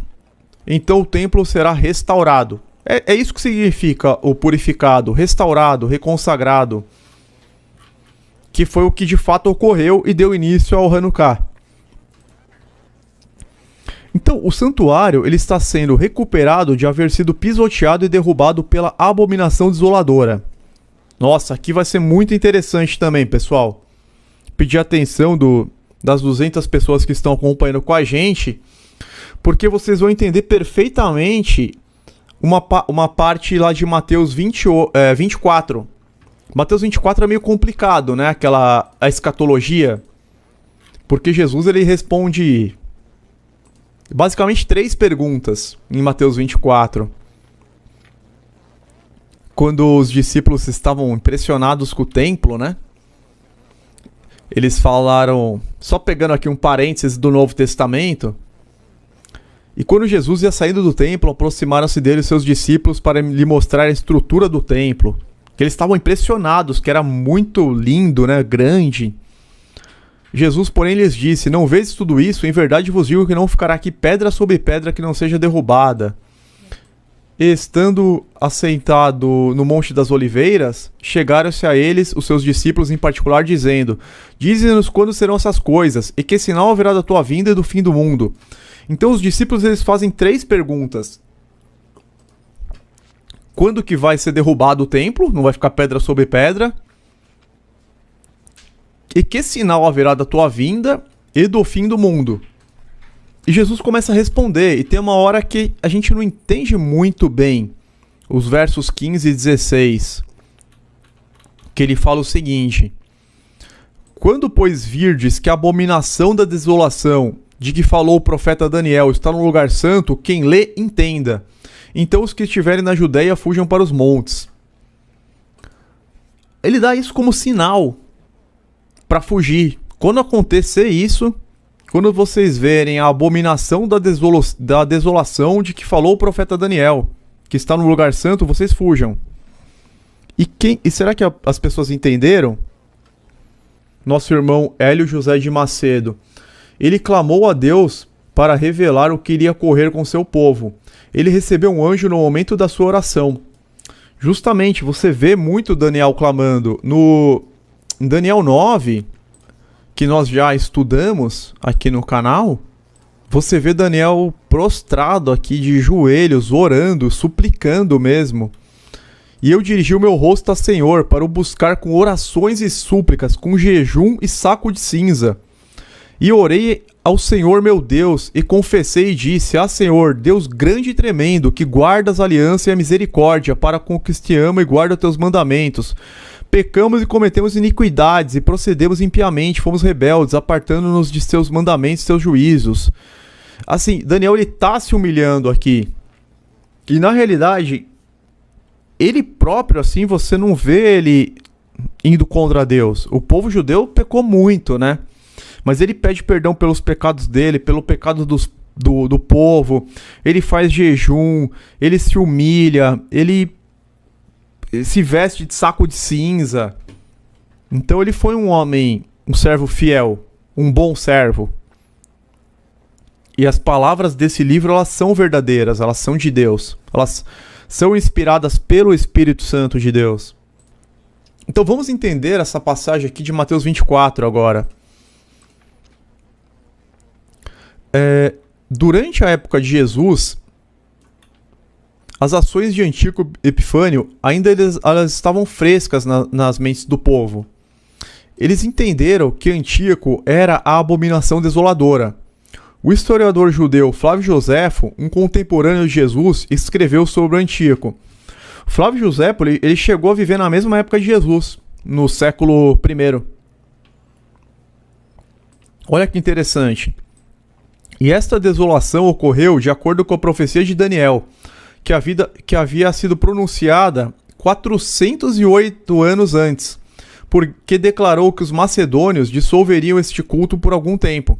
Então o templo será restaurado. É isso que significa o purificado, restaurado, reconsagrado. Que foi o que de fato ocorreu e deu início ao Hanukkah. Então, o santuário ele está sendo recuperado de haver sido pisoteado e derrubado pela abominação desoladora. Nossa, aqui vai ser muito interessante também, pessoal. Pedir atenção das 200 pessoas que estão acompanhando com a gente, porque vocês vão entender perfeitamente uma parte lá de Mateus 24. Mateus 24 é meio complicado, né? A escatologia. Porque Jesus ele responde basicamente 3 perguntas em Mateus 24. Quando os discípulos estavam impressionados com o templo, né? Eles falaram, só pegando aqui um parênteses do Novo Testamento. E quando Jesus ia saindo do templo, aproximaram-se dele seus discípulos para lhe mostrar a estrutura do templo. Que eles estavam impressionados, que era muito lindo, né? Grande. Jesus, porém, lhes disse, não vedes tudo isso? Em verdade vos digo que não ficará aqui pedra sobre pedra que não seja derrubada. E estando assentado no Monte das Oliveiras, chegaram-se a eles, os seus discípulos em particular, dizendo, dize-nos quando serão essas coisas, e que sinal haverá da tua vinda e do fim do mundo. Então os discípulos eles fazem 3 perguntas. Quando que vai ser derrubado o templo? Não vai ficar pedra sobre pedra? E que sinal haverá da tua vinda e do fim do mundo? E Jesus começa a responder, e tem uma hora que a gente não entende muito bem os versos 15 e 16, que ele fala o seguinte, quando, pois, virdes que a abominação da desolação, de que falou o profeta Daniel, está no lugar santo, quem lê, entenda. Então os que estiverem na Judeia fujam para os montes. Ele dá isso como sinal para fugir. Quando acontecer isso, quando vocês verem a abominação da desolação de que falou o profeta Daniel, que está no lugar santo, vocês fujam. E será que as pessoas entenderam? Nosso irmão Hélio José de Macedo, ele clamou a Deus para revelar o que iria ocorrer com seu povo. Ele recebeu um anjo no momento da sua oração. Justamente, você vê muito Daniel clamando. Em Daniel 9, que nós já estudamos aqui no canal, você vê Daniel prostrado aqui de joelhos, orando, suplicando mesmo. E eu dirigi o meu rosto a Senhor para o buscar com orações e súplicas, com jejum e saco de cinza. E orei ao Senhor meu Deus, e confessei e disse, Senhor, Deus grande e tremendo, que guardas a aliança e a misericórdia para com os que te ama e guarda teus mandamentos. Pecamos e cometemos iniquidades, e procedemos impiamente, fomos rebeldes, apartando-nos de teus mandamentos e teus juízos. Assim, Daniel ele está se humilhando aqui. E na realidade, ele próprio, assim, você não vê ele indo contra Deus. O povo judeu pecou muito, né? Mas ele pede perdão pelos pecados dele, pelo pecado do povo. Ele faz jejum, ele se humilha, ele se veste de saco de cinza. Então ele foi um homem, um servo fiel, um bom servo. E as palavras desse livro, elas são verdadeiras, elas são de Deus. Elas são inspiradas pelo Espírito Santo de Deus. Então vamos entender essa passagem aqui de Mateus 24 agora. Durante a época de Jesus, as ações de Antíoco Epifânio ainda elas estavam frescas nas mentes do povo. Eles entenderam que Antíoco era a abominação desoladora. O historiador judeu Flávio Joséfo, um contemporâneo de Jesus, escreveu sobre Antíoco. Flávio Joséfo ele chegou a viver na mesma época de Jesus, no século I. Olha que interessante. E esta desolação ocorreu de acordo com a profecia de Daniel, que havia sido pronunciada 408 anos antes, porque declarou que os macedônios dissolveriam este culto por algum tempo.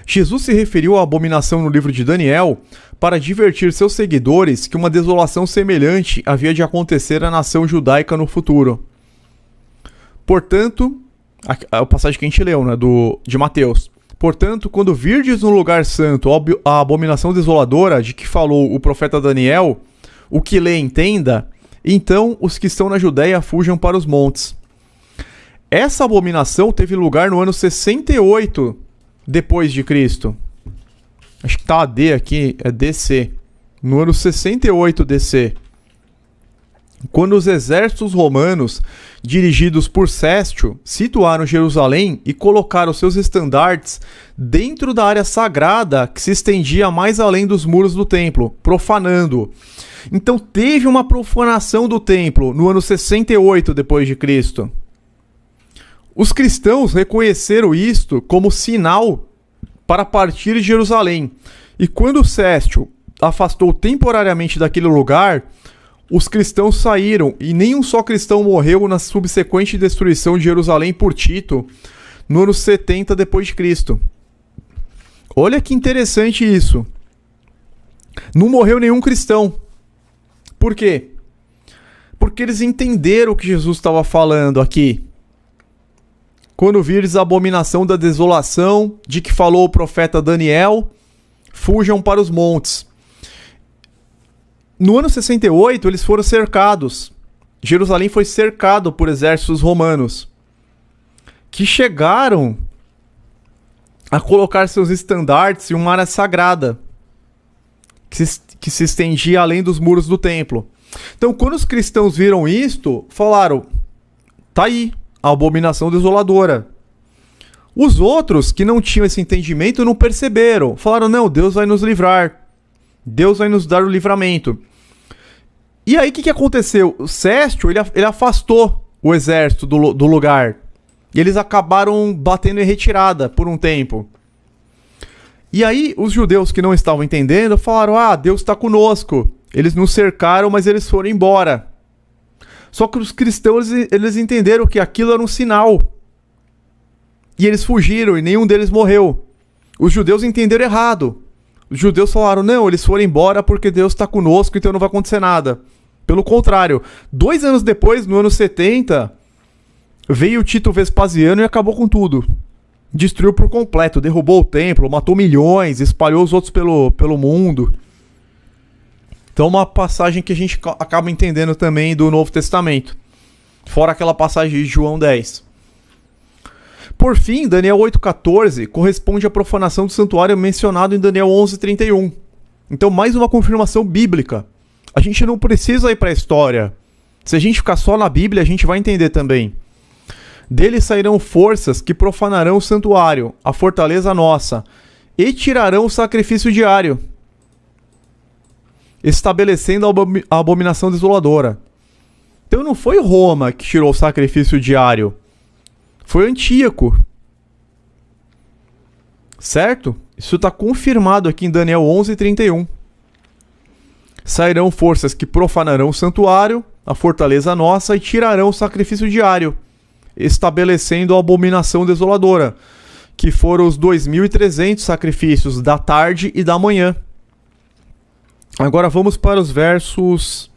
Jesus se referiu à abominação no livro de Daniel para advertir seus seguidores que uma desolação semelhante havia de acontecer à nação judaica no futuro. Portanto, a passagem que a gente leu, né, de Mateus. Portanto, quando virdes no lugar santo a abominação desoladora de que falou o profeta Daniel, o que lê entenda, então os que estão na Judéia fujam para os montes. Essa abominação teve lugar no ano 68 depois de Cristo. Acho que tá AD aqui, é DC. No ano 68 DC. Quando os exércitos romanos, dirigidos por Séstio, situaram Jerusalém e colocaram seus estandartes dentro da área sagrada que se estendia mais além dos muros do templo, profanando-o. Então teve uma profanação do templo no ano 68 depois de Cristo. Os cristãos reconheceram isto como sinal para partir de Jerusalém. E quando Séstio afastou temporariamente daquele lugar, os cristãos saíram e nenhum só cristão morreu na subsequente destruição de Jerusalém por Tito no ano 70 depois de Cristo. Olha que interessante isso. Não morreu nenhum cristão. Por quê? Porque eles entenderam o que Jesus estava falando aqui. Quando vires a abominação da desolação de que falou o profeta Daniel, fujam para os montes. No ano 68, eles foram cercados. Jerusalém foi cercado por exércitos romanos, que chegaram a colocar seus estandartes em uma área sagrada, que se estendia além dos muros do templo. Então, quando os cristãos viram isto, falaram, tá aí, a abominação desoladora. Os outros, que não tinham esse entendimento, não perceberam. Falaram, não, Deus vai nos livrar. Deus vai nos dar o livramento. E aí, o que aconteceu? O Séstio, ele afastou o exército do lugar. E eles acabaram batendo em retirada por um tempo. E aí, os judeus que não estavam entendendo, falaram, Deus está conosco. Eles nos cercaram, mas eles foram embora. Só que os cristãos, eles entenderam que aquilo era um sinal. E eles fugiram e nenhum deles morreu. Os judeus entenderam errado. Os judeus falaram, não, eles foram embora porque Deus está conosco, então não vai acontecer nada. Pelo contrário, 2 anos depois, no ano 70, veio Tito Vespasiano e acabou com tudo. Destruiu por completo, derrubou o templo, matou milhões, espalhou os outros pelo mundo. Então uma passagem que a gente acaba entendendo também do Novo Testamento. Fora aquela passagem de João 10. Por fim, Daniel 8,14 corresponde à profanação do santuário mencionado em Daniel 11,31. Então mais uma confirmação bíblica. A gente não precisa ir para a história. Se a gente ficar só na Bíblia, a gente vai entender também. Dele sairão forças que profanarão o santuário, a fortaleza nossa, e tirarão o sacrifício diário, estabelecendo a abominação desoladora. Então não foi Roma que tirou o sacrifício diário. Foi Antíoco. Certo? Isso está confirmado aqui em Daniel 11,31. Sairão forças que profanarão o santuário, a fortaleza nossa, e tirarão o sacrifício diário, estabelecendo a abominação desoladora, que foram os 2.300 sacrifícios da tarde e da manhã. Agora vamos para os versos...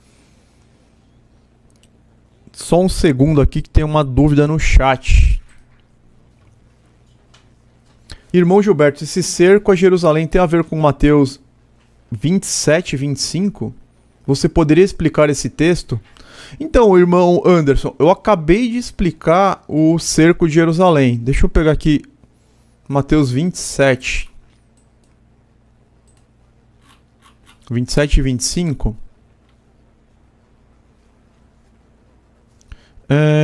Só um segundo aqui que tem uma dúvida no chat. Irmão Gilberto, esse cerco a Jerusalém tem a ver com Mateus 27 e 25? Você poderia explicar esse texto? Então, irmão Anderson, eu acabei de explicar o cerco de Jerusalém. Deixa eu pegar aqui Mateus 27. 27 e 25.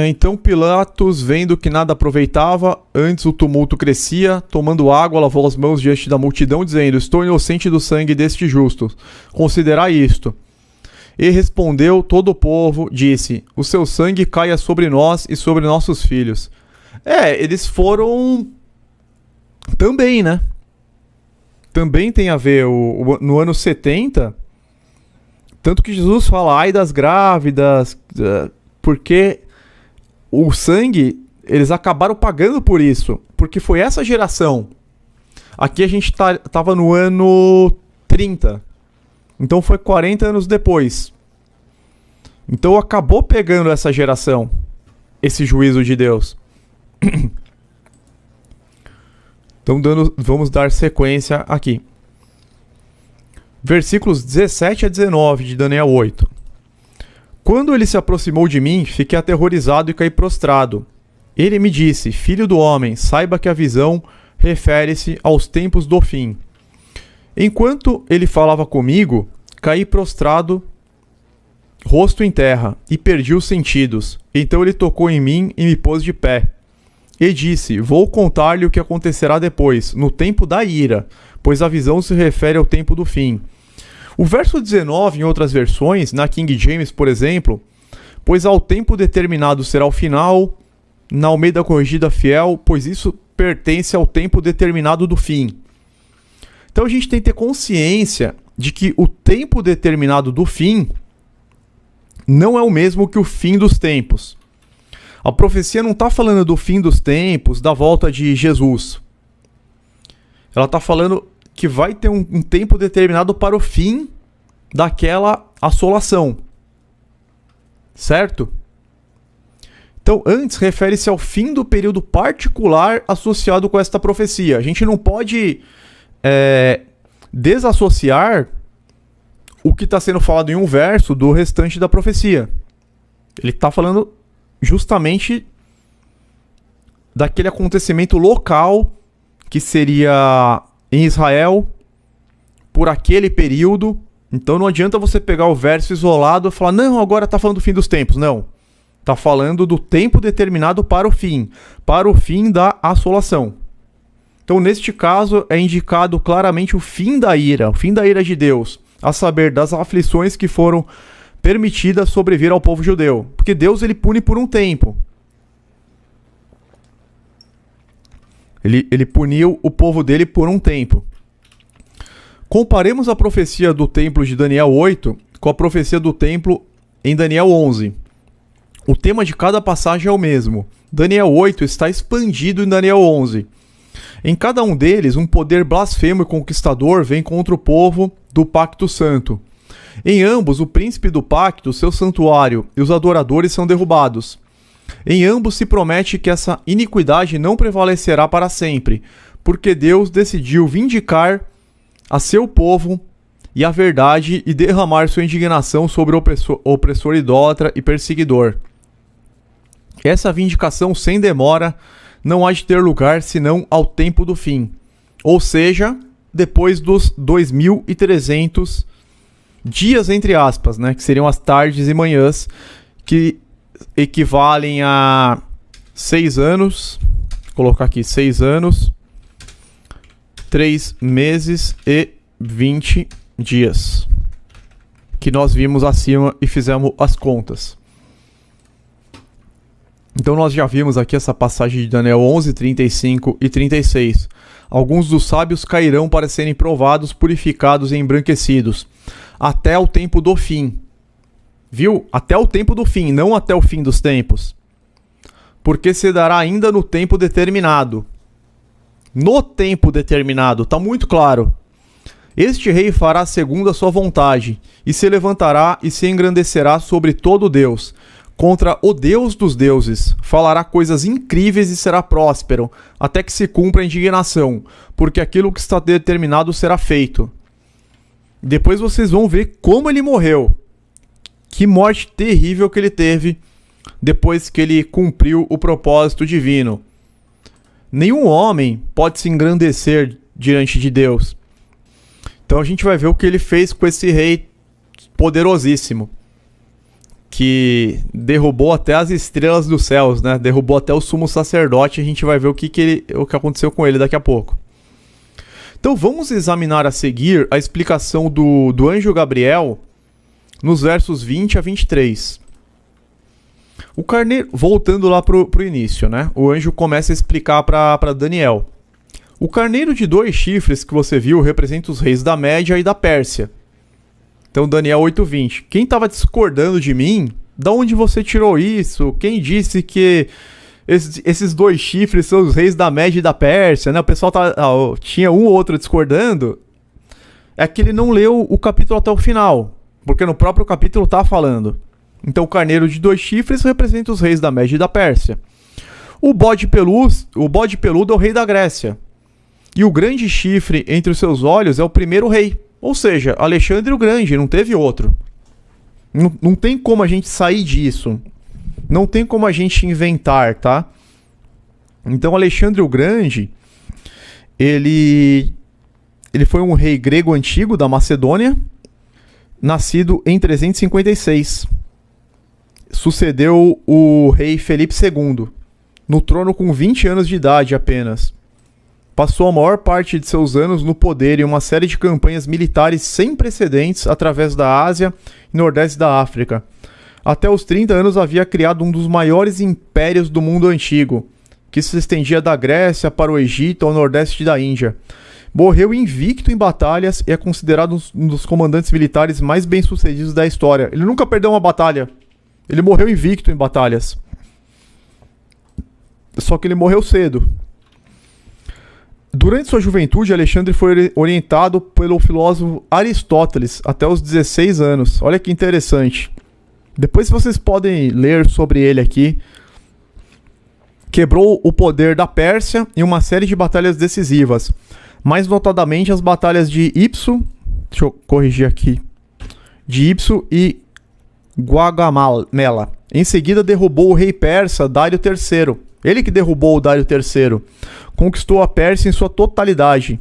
Então Pilatos, vendo que nada aproveitava, antes o tumulto crescia, tomando água, lavou as mãos diante da multidão, dizendo: estou inocente do sangue deste justo, considerai isto. E respondeu todo o povo, disse: o seu sangue caia sobre nós e sobre nossos filhos. Eles foram também, né? Também tem a ver, no ano 70, tanto que Jesus fala: ai das grávidas, porque o sangue, eles acabaram pagando por isso, porque foi essa geração. Aqui a gente tava no ano 30, então foi 40 anos depois. Então acabou pegando essa geração, esse juízo de Deus. Então vamos dar sequência aqui. Versículos 17 a 19 de Daniel 8. Quando ele se aproximou de mim, fiquei aterrorizado e caí prostrado. Ele me disse: filho do homem, saiba que a visão refere-se aos tempos do fim. Enquanto ele falava comigo, caí prostrado, rosto em terra, e perdi os sentidos. Então ele tocou em mim e me pôs de pé. E disse: vou contar-lhe o que acontecerá depois, no tempo da ira, pois a visão se refere ao tempo do fim. O verso 19, em outras versões, na King James, por exemplo, pois ao tempo determinado será o final, na Almeida Corrigida Fiel, pois isso pertence ao tempo determinado do fim. Então a gente tem que ter consciência de que o tempo determinado do fim não é o mesmo que o fim dos tempos. A profecia não está falando do fim dos tempos, da volta de Jesus. Ela está falando que vai ter um tempo determinado para o fim daquela assolação. Certo? Então, antes refere-se ao fim do período particular associado com esta profecia. A gente não pode desassociar o que está sendo falado em um verso do restante da profecia. Ele está falando justamente daquele acontecimento local que seria em Israel por aquele período. Então não adianta você pegar o verso isolado e falar: não, agora está falando do fim dos tempos. Não. Está falando do tempo determinado para o fim da assolação. Então, neste caso, é indicado claramente o fim da ira de Deus, a saber, das aflições que foram permitidas sobrevir ao povo judeu. Porque Deus, ele pune por um tempo. Ele puniu o povo dele por um tempo. Comparemos a profecia do templo de Daniel 8 com a profecia do templo em Daniel 11. O tema de cada passagem é o mesmo. Daniel 8 está expandido em Daniel 11. Em cada um deles, um poder blasfemo e conquistador vem contra o povo do Pacto Santo. Em ambos, o príncipe do pacto, seu santuário e os adoradores são derrubados. Em ambos se promete que essa iniquidade não prevalecerá para sempre, porque Deus decidiu vindicar a seu povo e a verdade e derramar sua indignação sobre o opressor idólatra e perseguidor. Essa vindicação sem demora não há de ter lugar senão ao tempo do fim, ou seja, depois dos 2.300 dias, entre aspas, né, que seriam as tardes e manhãs, que equivalem a 6 anos, vou colocar aqui 6 anos, 3 meses e 20 dias, que nós vimos acima e fizemos as contas. Então nós já vimos aqui essa passagem de Daniel 11, 35 e 36. Alguns dos sábios cairão para serem provados, purificados e embranquecidos, até o tempo do fim. Viu? Até o tempo do fim, não até o fim dos tempos. Porque se dará ainda no tempo determinado. No tempo determinado, está muito claro. Este rei fará segundo a sua vontade, e se levantará e se engrandecerá sobre todo Deus, contra o Deus dos deuses, falará coisas incríveis e será próspero, até que se cumpra a indignação, porque aquilo que está determinado será feito. Depois vocês vão ver como ele morreu. Que morte terrível que ele teve depois que ele cumpriu o propósito divino. Nenhum homem pode se engrandecer diante de Deus. Então a gente vai ver o que ele fez com esse rei poderosíssimo, que derrubou até as estrelas dos céus, né? Derrubou até o sumo sacerdote. A gente vai ver o que aconteceu com ele daqui a pouco. Então vamos examinar a seguir a explicação do anjo Gabriel nos versos 20 a 23. O carneiro, voltando lá pro início, né? O anjo começa a explicar para Daniel. O carneiro de 2 chifres que você viu representa os reis da Média e da Pérsia. Então Daniel 8:20. Quem estava discordando de mim? Da onde você tirou isso? Quem disse que esses 2 chifres são os reis da Média e da Pérsia, né? O pessoal tinha um ou outro discordando. É que ele não leu o capítulo até o final, porque no próprio capítulo está falando. Então o carneiro de 2 chifres representa os reis da Média e da Pérsia. O bode peludo é o rei da Grécia. E o grande chifre entre os seus olhos é o primeiro rei. Ou seja, Alexandre o Grande, não teve outro. Não tem como a gente sair disso. Não tem como a gente inventar, tá? Então Alexandre o Grande, ele foi um rei grego antigo da Macedônia, nascido em 356. Sucedeu o rei Felipe II, no trono com 20 anos de idade apenas. Passou a maior parte de seus anos no poder em uma série de campanhas militares sem precedentes através da Ásia e Nordeste da África. Até os 30 anos havia criado um dos maiores impérios do mundo antigo, que se estendia da Grécia para o Egito ao Nordeste da Índia. Morreu invicto em batalhas e é considerado um dos comandantes militares mais bem-sucedidos da história. Ele nunca perdeu uma batalha. Ele morreu invicto em batalhas. Só que ele morreu cedo. Durante sua juventude, Alexandre foi orientado pelo filósofo Aristóteles até os 16 anos. Olha que interessante. Depois vocês podem ler sobre ele aqui. Quebrou o poder da Pérsia em uma série de batalhas decisivas, mais notadamente as batalhas de Ipso, deixa eu corrigir aqui, de Ipso e Guagamela. Em seguida derrubou o rei persa Dário III. Ele que derrubou o Dário III. Conquistou a Pérsia em sua totalidade.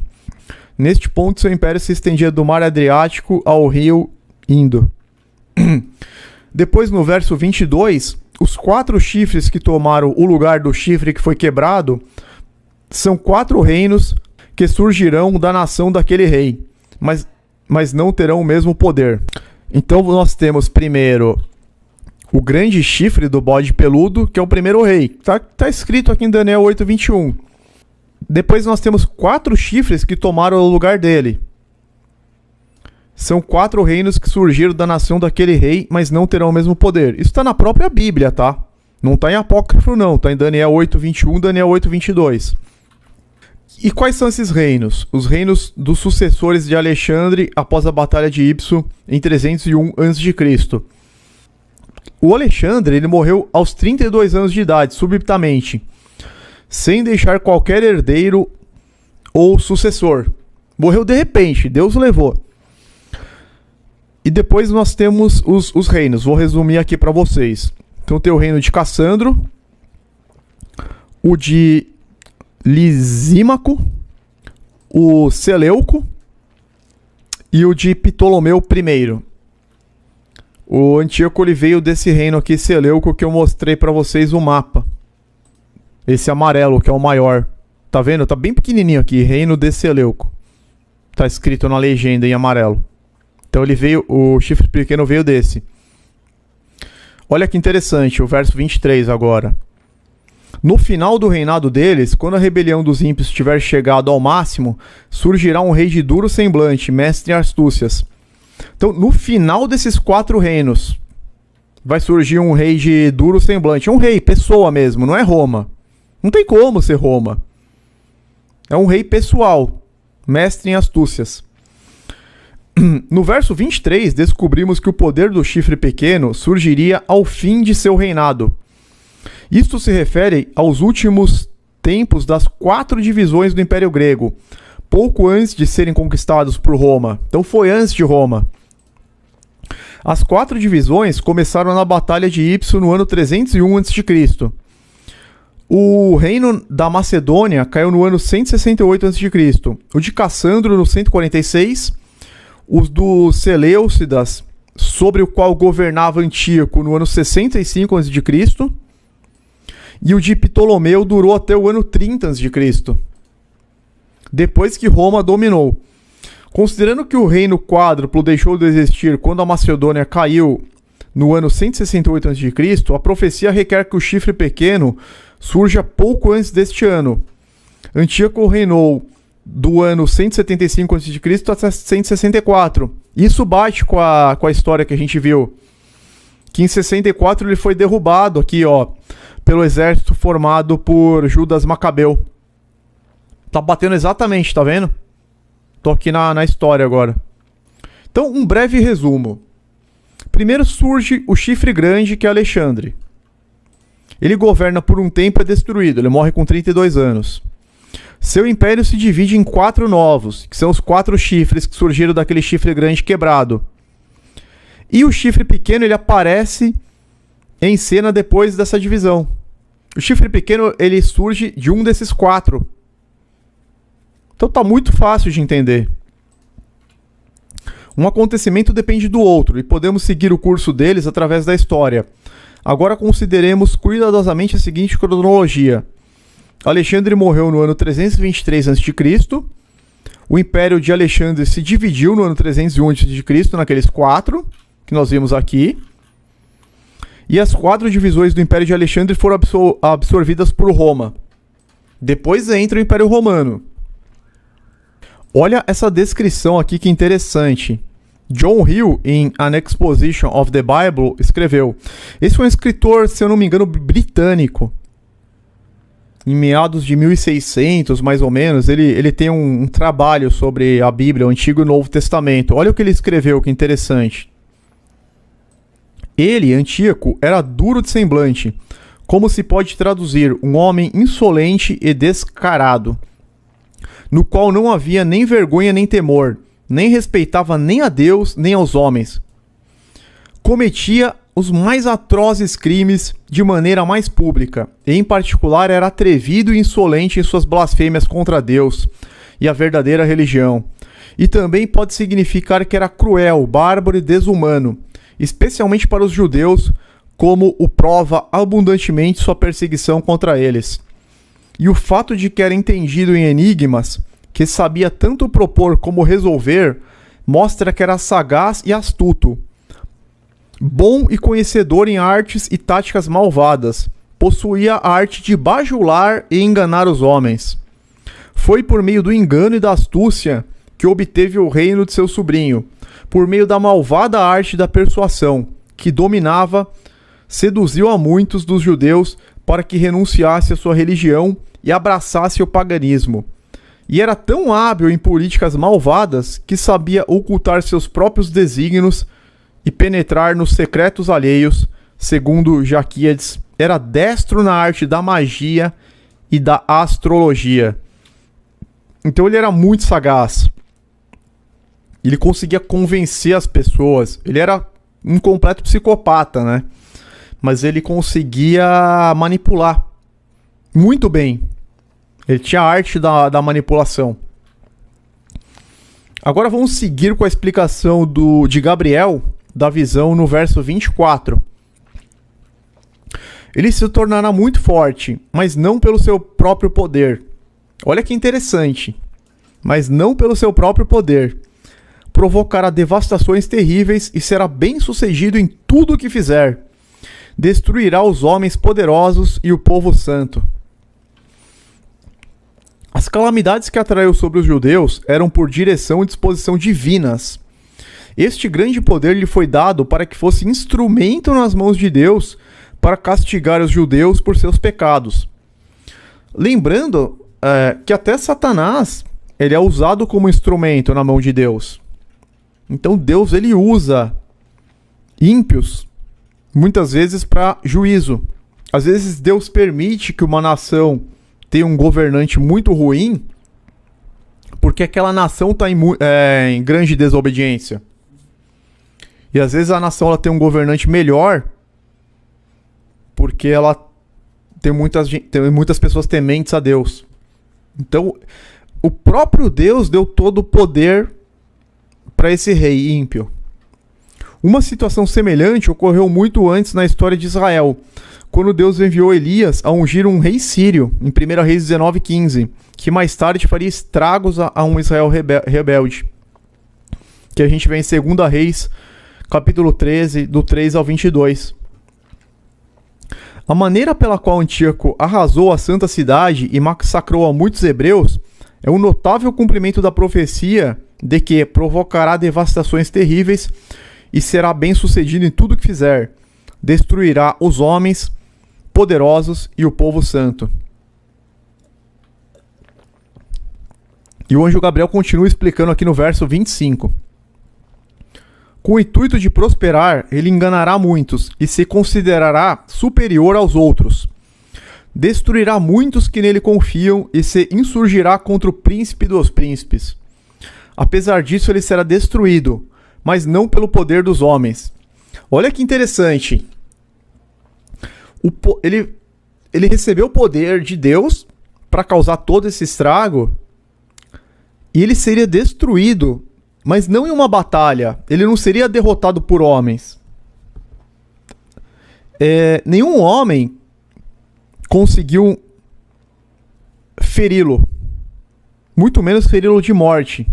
Neste ponto, seu império se estendia do mar Adriático ao rio Indo. Depois, no verso 22, os 4 chifres que tomaram o lugar do chifre que foi quebrado são 4 reinos que surgirão da nação daquele rei, mas não terão o mesmo poder. Então nós temos primeiro o grande chifre do bode peludo, que é o primeiro rei. Tá escrito aqui em Daniel 8:21. Depois nós temos 4 chifres que tomaram o lugar dele. São 4 reinos que surgiram da nação daquele rei, mas não terão o mesmo poder. Isso está na própria Bíblia, tá? Não está em apócrifo não, está em Daniel 8:21, Daniel 8:22. E quais são esses reinos? Os reinos dos sucessores de Alexandre após a batalha de Ipso em 301 a.C. O Alexandre ele morreu aos 32 anos de idade, subitamente, sem deixar qualquer herdeiro ou sucessor. Morreu de repente, Deus o levou. E depois nós temos os reinos, vou resumir aqui para vocês. Então tem o reino de Cassandro, o de Lisímaco, o Seleuco e o de Ptolomeu I. O Antíoco ele veio desse reino aqui, Seleuco, que eu mostrei para vocês o mapa. Esse amarelo, que é o maior. Tá vendo? Tá bem pequenininho aqui, reino de Seleuco. Tá escrito na legenda em amarelo. Então ele veio, o chifre pequeno veio desse. Olha que interessante, o verso 23 agora. No final do reinado deles, quando a rebelião dos ímpios tiver chegado ao máximo, surgirá um rei de duro semblante, mestre em astúcias. Então, no final desses 4 reinos, vai surgir um rei de duro semblante. É um rei, pessoa mesmo, não é Roma. Não tem como ser Roma. É um rei pessoal, mestre em astúcias. No verso 23, descobrimos que o poder do chifre pequeno surgiria ao fim de seu reinado. Isto se refere aos últimos tempos das 4 divisões do Império Grego, pouco antes de serem conquistados por Roma. Então foi antes de Roma. As 4 divisões começaram na Batalha de Ipso no ano 301 a.C. O reino da Macedônia caiu no ano 168 a.C., o de Cassandro no 146 os dos Seleucidas, sobre o qual governava Antíoco no ano 65 a.C., e o de Ptolomeu durou até o ano 30 a.C., depois que Roma dominou. Considerando que o reino quádruplo deixou de existir quando a Macedônia caiu no ano 168 a.C., a profecia requer que o chifre pequeno surja pouco antes deste ano. Antíoco reinou do ano 175 a.C. até 164. Isso bate com a história que a gente viu. Que em 64 ele foi derrubado aqui, ó, pelo exército formado por Judas Macabeu. Tá batendo exatamente, tá vendo? Tô aqui na história agora. Então, um breve resumo. Primeiro surge o chifre grande, que é Alexandre. Ele governa por um tempo e é destruído. Ele morre com 32 anos. Seu império se divide em 4 novos, que são os 4 chifres que surgiram daquele chifre grande quebrado. E o chifre pequeno, ele aparece em cena depois dessa divisão. O chifre pequeno, ele surge de um desses 4. Então tá muito fácil de entender. Um acontecimento depende do outro, e podemos seguir o curso deles através da história. Agora consideremos cuidadosamente a seguinte cronologia. Alexandre morreu no ano 323 a.C., o império de Alexandre se dividiu no ano 301 a.C., naqueles 4 que nós vimos aqui, e as 4 divisões do império de Alexandre foram absorvidas por Roma. Depois entra o Império Romano. Olha essa descrição aqui que interessante. John Hill, em An Exposition of the Bible, escreveu. Esse foi um escritor, se eu não me engano, britânico. Em meados de 1600, mais ou menos, ele tem um trabalho sobre a Bíblia, o Antigo e o Novo Testamento. Olha o que ele escreveu, que interessante. Ele, Antíoco, era duro de semblante, como se pode traduzir um homem insolente e descarado, no qual não havia nem vergonha nem temor, nem respeitava nem a Deus nem aos homens. Cometia os mais atrozes crimes de maneira mais pública, e em particular era atrevido e insolente em suas blasfêmias contra Deus e a verdadeira religião. E também pode significar que era cruel, bárbaro e desumano, especialmente para os judeus, como o prova abundantemente sua perseguição contra eles. E o fato de que era entendido em enigmas, que sabia tanto propor como resolver, mostra que era sagaz e astuto, bom e conhecedor em artes e táticas malvadas, possuía a arte de bajular e enganar os homens. Foi por meio do engano e da astúcia que obteve o reino de seu sobrinho, por meio da malvada arte da persuasão, que dominava, seduziu a muitos dos judeus para que renunciasse à sua religião e abraçasse o paganismo. E era tão hábil em políticas malvadas que sabia ocultar seus próprios desígnios e penetrar nos secretos alheios. Segundo Jaquíades, era destro na arte da magia e da astrologia. Então ele era muito sagaz. Ele conseguia convencer as pessoas. Ele era um completo psicopata, né? Mas ele conseguia manipular muito bem. Ele tinha a arte da manipulação. Agora vamos seguir com a explicação de Gabriel, da visão no verso 24. Ele se tornará muito forte, mas não pelo seu próprio poder. Olha que interessante. Mas não pelo seu próprio poder. Provocará devastações terríveis e será bem-sucedido em tudo o que fizer. Destruirá os homens poderosos e o povo santo. As calamidades que atraiu sobre os judeus eram por direção e disposição divinas. Este grande poder lhe foi dado para que fosse instrumento nas mãos de Deus para castigar os judeus por seus pecados. Lembrando que até Satanás ele é usado como instrumento na mão de Deus. Então Deus ele usa ímpios muitas vezes para juízo. Às vezes Deus permite que uma nação tenha um governante muito ruim porque aquela nação está em grande desobediência. E às vezes a nação ela tem um governante melhor porque ela tem muitas pessoas tementes a Deus. Então, o próprio Deus deu todo o poder para esse rei ímpio. Uma situação semelhante ocorreu muito antes na história de Israel, quando Deus enviou Elias a ungir um rei sírio, em 1 Reis 19:15, que mais tarde faria estragos a um Israel rebelde, que a gente vê em 2 Reis, capítulo 13, do 3 ao 22. A maneira pela qual Antíoco arrasou a santa cidade e massacrou a muitos hebreus é um notável cumprimento da profecia de que provocará devastações terríveis e será bem sucedido em tudo que fizer. Destruirá os homens poderosos e o povo santo. E o anjo Gabriel continua explicando aqui no verso 25. Com o intuito de prosperar, ele enganará muitos e se considerará superior aos outros. Destruirá muitos que nele confiam e se insurgirá contra o príncipe dos príncipes. Apesar disso, ele será destruído, mas não pelo poder dos homens. Olha que interessante. Ele recebeu o poder de Deus para causar todo esse estrago e ele seria destruído, mas não em uma batalha. Ele não seria derrotado por homens. Nenhum homem conseguiu feri-lo, muito menos feri-lo de morte.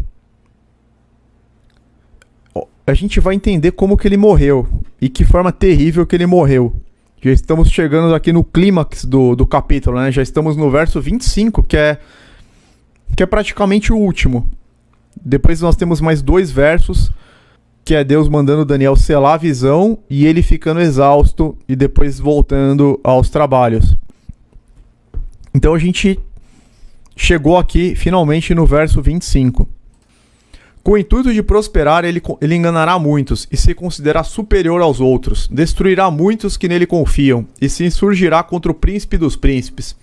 A gente vai entender como que ele morreu e que forma terrível que ele morreu. Já estamos chegando aqui no clímax do capítulo, né? Já estamos no verso 25, que é praticamente o último. Depois nós temos mais 2 versos, que é Deus mandando Daniel selar a visão e ele ficando exausto e depois voltando aos trabalhos. Então a gente chegou aqui finalmente no verso 25. Com o intuito de prosperar, ele enganará muitos e se considerará superior aos outros. Destruirá muitos que nele confiam e se insurgirá contra o príncipe dos príncipes.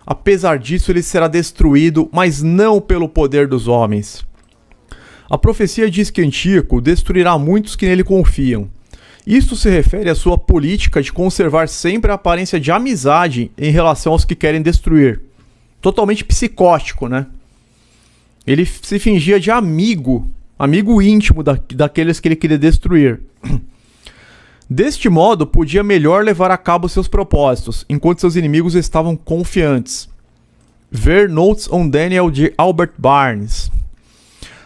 Apesar disso, ele será destruído, mas não pelo poder dos homens. A profecia diz que Antíoco destruirá muitos que nele confiam. Isto se refere à sua política de conservar sempre a aparência de amizade em relação aos que querem destruir. Totalmente psicótico, né? Ele se fingia de amigo íntimo daqueles que ele queria destruir. Deste modo, podia melhor levar a cabo seus propósitos, enquanto seus inimigos estavam confiantes. Ver Notes on Daniel de Albert Barnes.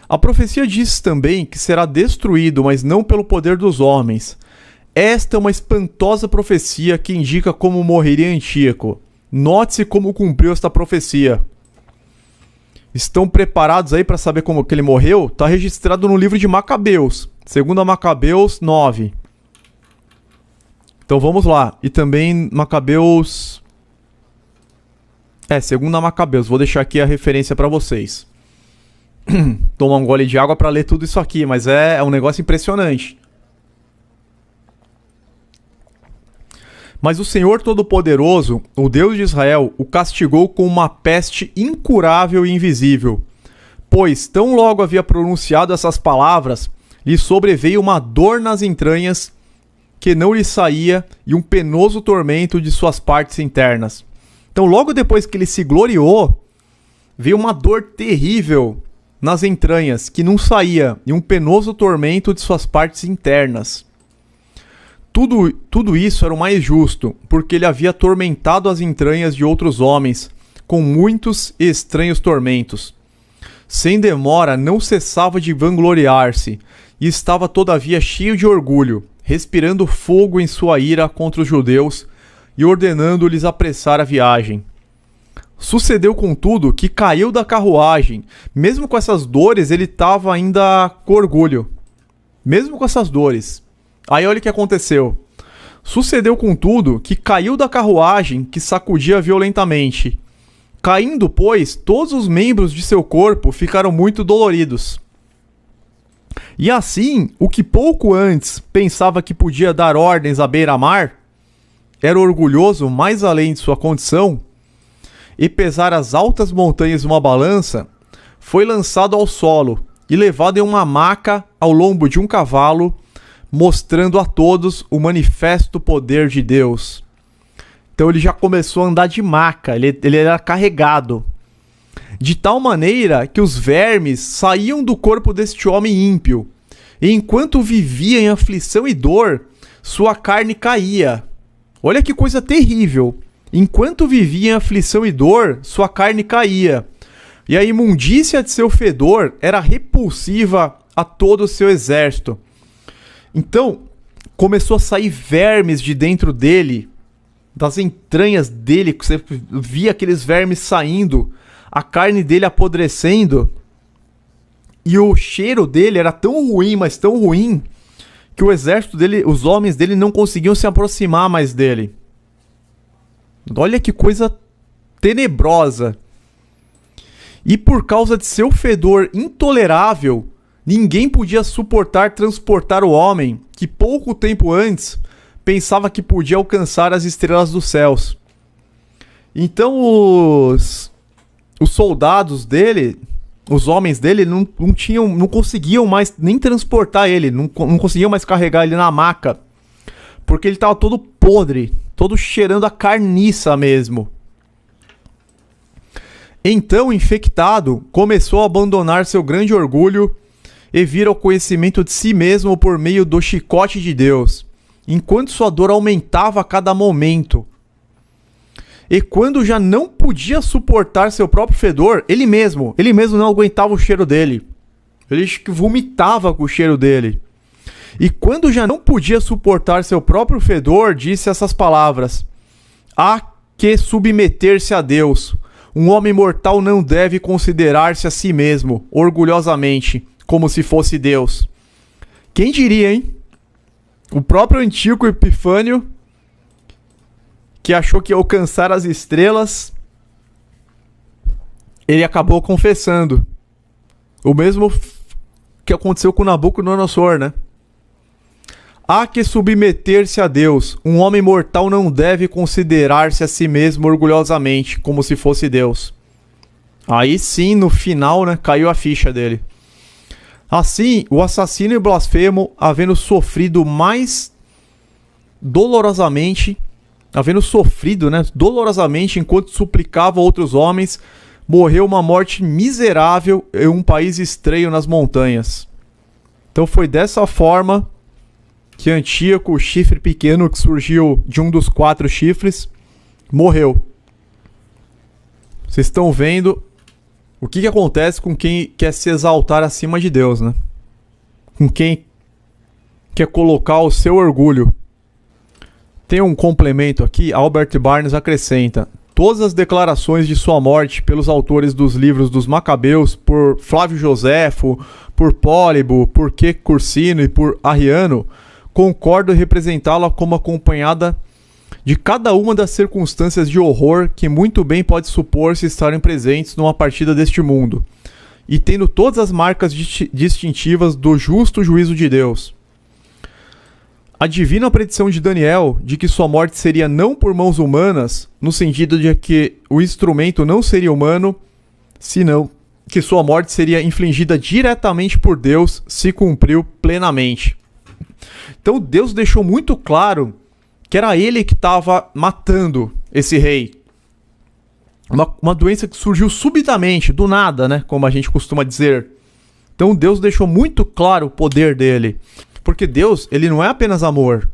A profecia diz também que será destruído, mas não pelo poder dos homens. Esta é uma espantosa profecia que indica como morreria Antíoco. Note-se como cumpriu esta profecia. Estão preparados aí para saber como que ele morreu? Está registrado no livro de Macabeus, 2 Macabeus 9. Então vamos lá. E também Macabeus... 2 Macabeus. Vou deixar aqui a referência para vocês. Tomar um gole de água para ler tudo isso aqui, mas é um negócio impressionante. Mas o Senhor Todo-Poderoso, o Deus de Israel, o castigou com uma peste incurável e invisível. Pois, tão logo havia pronunciado essas palavras, lhe sobreveio uma dor nas entranhas que não lhe saía e um penoso tormento de suas partes internas. Então, logo depois que ele se gloriou, veio uma dor terrível nas entranhas que não saía e um penoso tormento de suas partes internas. Tudo isso era o mais justo, porque ele havia atormentado as entranhas de outros homens, com muitos e estranhos tormentos. Sem demora, não cessava de vangloriar-se, e estava todavia cheio de orgulho, respirando fogo em sua ira contra os judeus, e ordenando-lhes apressar a viagem. Sucedeu, contudo, que caiu da carruagem. Mesmo com essas dores, ele estava ainda com orgulho. Mesmo com essas dores. Aí olha o que aconteceu. Sucedeu, contudo, que caiu da carruagem que sacudia violentamente. Caindo, pois, todos os membros de seu corpo ficaram muito doloridos. E assim, o que pouco antes pensava que podia dar ordens à beira-mar, era orgulhoso mais além de sua condição, e pesar as altas montanhas numa balança, foi lançado ao solo e levado em uma maca ao lombo de um cavalo, mostrando a todos o manifesto poder de Deus. Então ele já começou a andar de maca, ele era carregado. De tal maneira que os vermes saíam do corpo deste homem ímpio, E enquanto vivia em aflição e dor, sua carne caía. Olha que coisa terrível. Enquanto vivia em aflição e dor, sua carne caía. E a imundícia de seu fedor era repulsiva a todo o seu exército. Então, começou a sair vermes de dentro dele, das entranhas dele, que você via aqueles vermes saindo, a carne dele apodrecendo. E o cheiro dele era tão ruim, mas tão ruim, que o exército dele, os homens dele não conseguiam se aproximar mais dele. Olha que coisa tenebrosa. E por causa de seu fedor intolerável, ninguém podia suportar transportar o homem, que pouco tempo antes pensava que podia alcançar as estrelas dos céus. Então os soldados dele, os homens dele, não conseguiam mais nem transportar ele, não conseguiam mais carregar ele na maca, porque ele estava todo podre, todo cheirando a carniça mesmo. Então, infectado, começou a abandonar seu grande orgulho e vir ao conhecimento de si mesmo por meio do chicote de Deus, enquanto sua dor aumentava a cada momento. E quando já não podia suportar seu próprio fedor, ele mesmo não aguentava o cheiro dele. Ele vomitava com o cheiro dele. E quando já não podia suportar seu próprio fedor, disse essas palavras: há que submeter-se a Deus. Um homem mortal não deve considerar-se a si mesmo, orgulhosamente, como se fosse Deus. Quem diria, hein? O próprio Antíoco Epifânio, que achou que ia alcançar as estrelas, ele acabou confessando. O mesmo que aconteceu com Nabucodonosor, né? Há que submeter-se a Deus. Um homem mortal não deve considerar-se a si mesmo orgulhosamente, como se fosse Deus. Aí sim, no final, né, caiu a ficha dele. Assim, o assassino e blasfemo, havendo sofrido dolorosamente enquanto suplicava a outros homens, morreu uma morte miserável em um país estranho nas montanhas. Então foi dessa forma que Antíoco, o chifre pequeno que surgiu de um dos 4 chifres, morreu. Vocês estão vendo o que acontece com quem quer se exaltar acima de Deus, né? Com quem quer colocar o seu orgulho. Tem um complemento aqui, Albert Barnes acrescenta: todas as declarações de sua morte pelos autores dos livros dos Macabeus, por Flávio Joséfo, por Pólibo, por Q. Cursino e por Arriano, concordo em representá-la como acompanhada de cada uma das circunstâncias de horror que muito bem pode supor-se estarem presentes numa partida deste mundo, e tendo todas as marcas distintivas do justo juízo de Deus. A divina predição de Daniel de que sua morte seria não por mãos humanas, no sentido de que o instrumento não seria humano, senão que sua morte seria infligida diretamente por Deus, se cumpriu plenamente. Então Deus deixou muito claro que era ele que estava matando esse rei. Uma doença que surgiu subitamente, do nada, né? Como a gente costuma dizer. Então Deus deixou muito claro o poder dele. Porque Deus, ele não é apenas amor.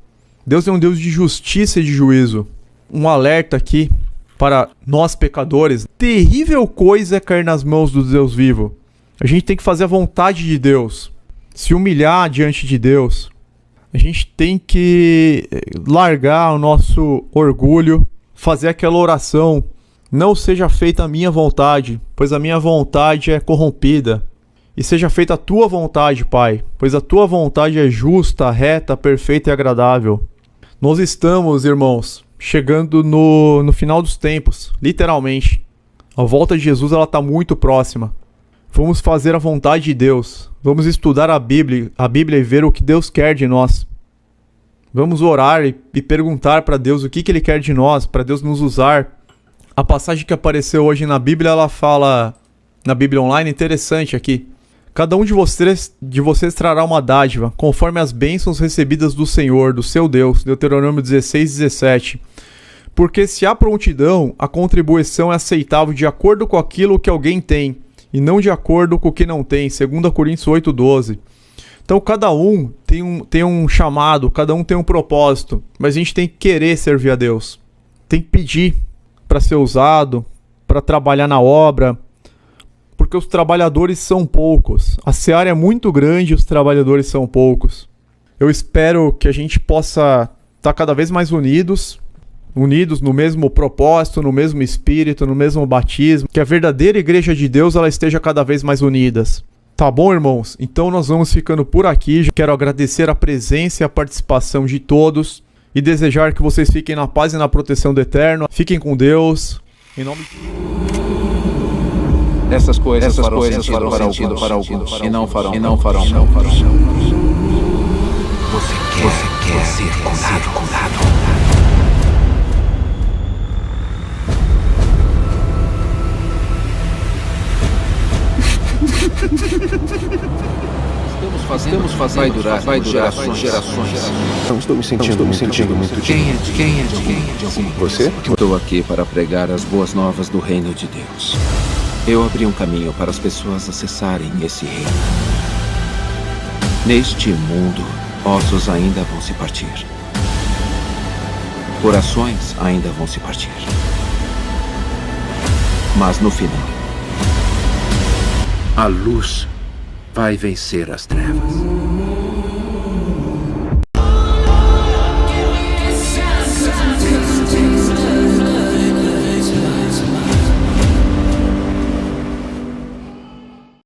Deus é um Deus de justiça e de juízo. Um alerta aqui para nós pecadores. Terrível coisa é cair nas mãos do Deus vivo. A gente tem que fazer a vontade de Deus. Se humilhar diante de Deus. A gente tem que largar o nosso orgulho, fazer aquela oração: não seja feita a minha vontade, pois a minha vontade é corrompida. E seja feita a tua vontade, Pai, pois a tua vontade é justa, reta, perfeita e agradável. Nós estamos, irmãos, chegando no final dos tempos, literalmente. A volta de Jesus está muito próxima. Vamos fazer a vontade de Deus. Vamos estudar a Bíblia e ver o que Deus quer de nós. Vamos orar e perguntar para Deus o que Ele quer de nós, para Deus nos usar. A passagem que apareceu hoje na Bíblia, ela fala, na Bíblia Online, interessante aqui. Cada um de vocês trará uma dádiva, conforme as bênçãos recebidas do Senhor, do seu Deus. Deuteronômio 16:17. Porque se há prontidão, a contribuição é aceitável de acordo com aquilo que alguém tem, e não de acordo com o que não tem. 2 Coríntios 8:12. Então cada um tem um chamado, cada um tem um propósito, mas a gente tem que querer servir a Deus. Tem que pedir para ser usado, para trabalhar na obra, porque os trabalhadores são poucos. A seara é muito grande e os trabalhadores são poucos. Eu espero que a gente possa estar cada vez mais unidos no mesmo propósito, no mesmo espírito, no mesmo batismo, que a verdadeira igreja de Deus ela esteja cada vez mais unidas. Tá bom, irmãos? Então nós vamos ficando por aqui. Quero agradecer a presença e a participação de todos e desejar que vocês fiquem na paz e na proteção do Eterno. Fiquem com Deus. Em nome de... Essas coisas farão sentido para alguns e não farão. Você quer ser curado. Estamos fazendo, vai durar gerações. Não estou me sentindo muito Quem é de alguma Você? Estou aqui para pregar as boas novas do reino de Deus. Eu abri um caminho para as pessoas acessarem esse reino. Neste mundo, ossos ainda vão se partir. Corações ainda vão se partir. Mas no final, a luz vai vencer as trevas.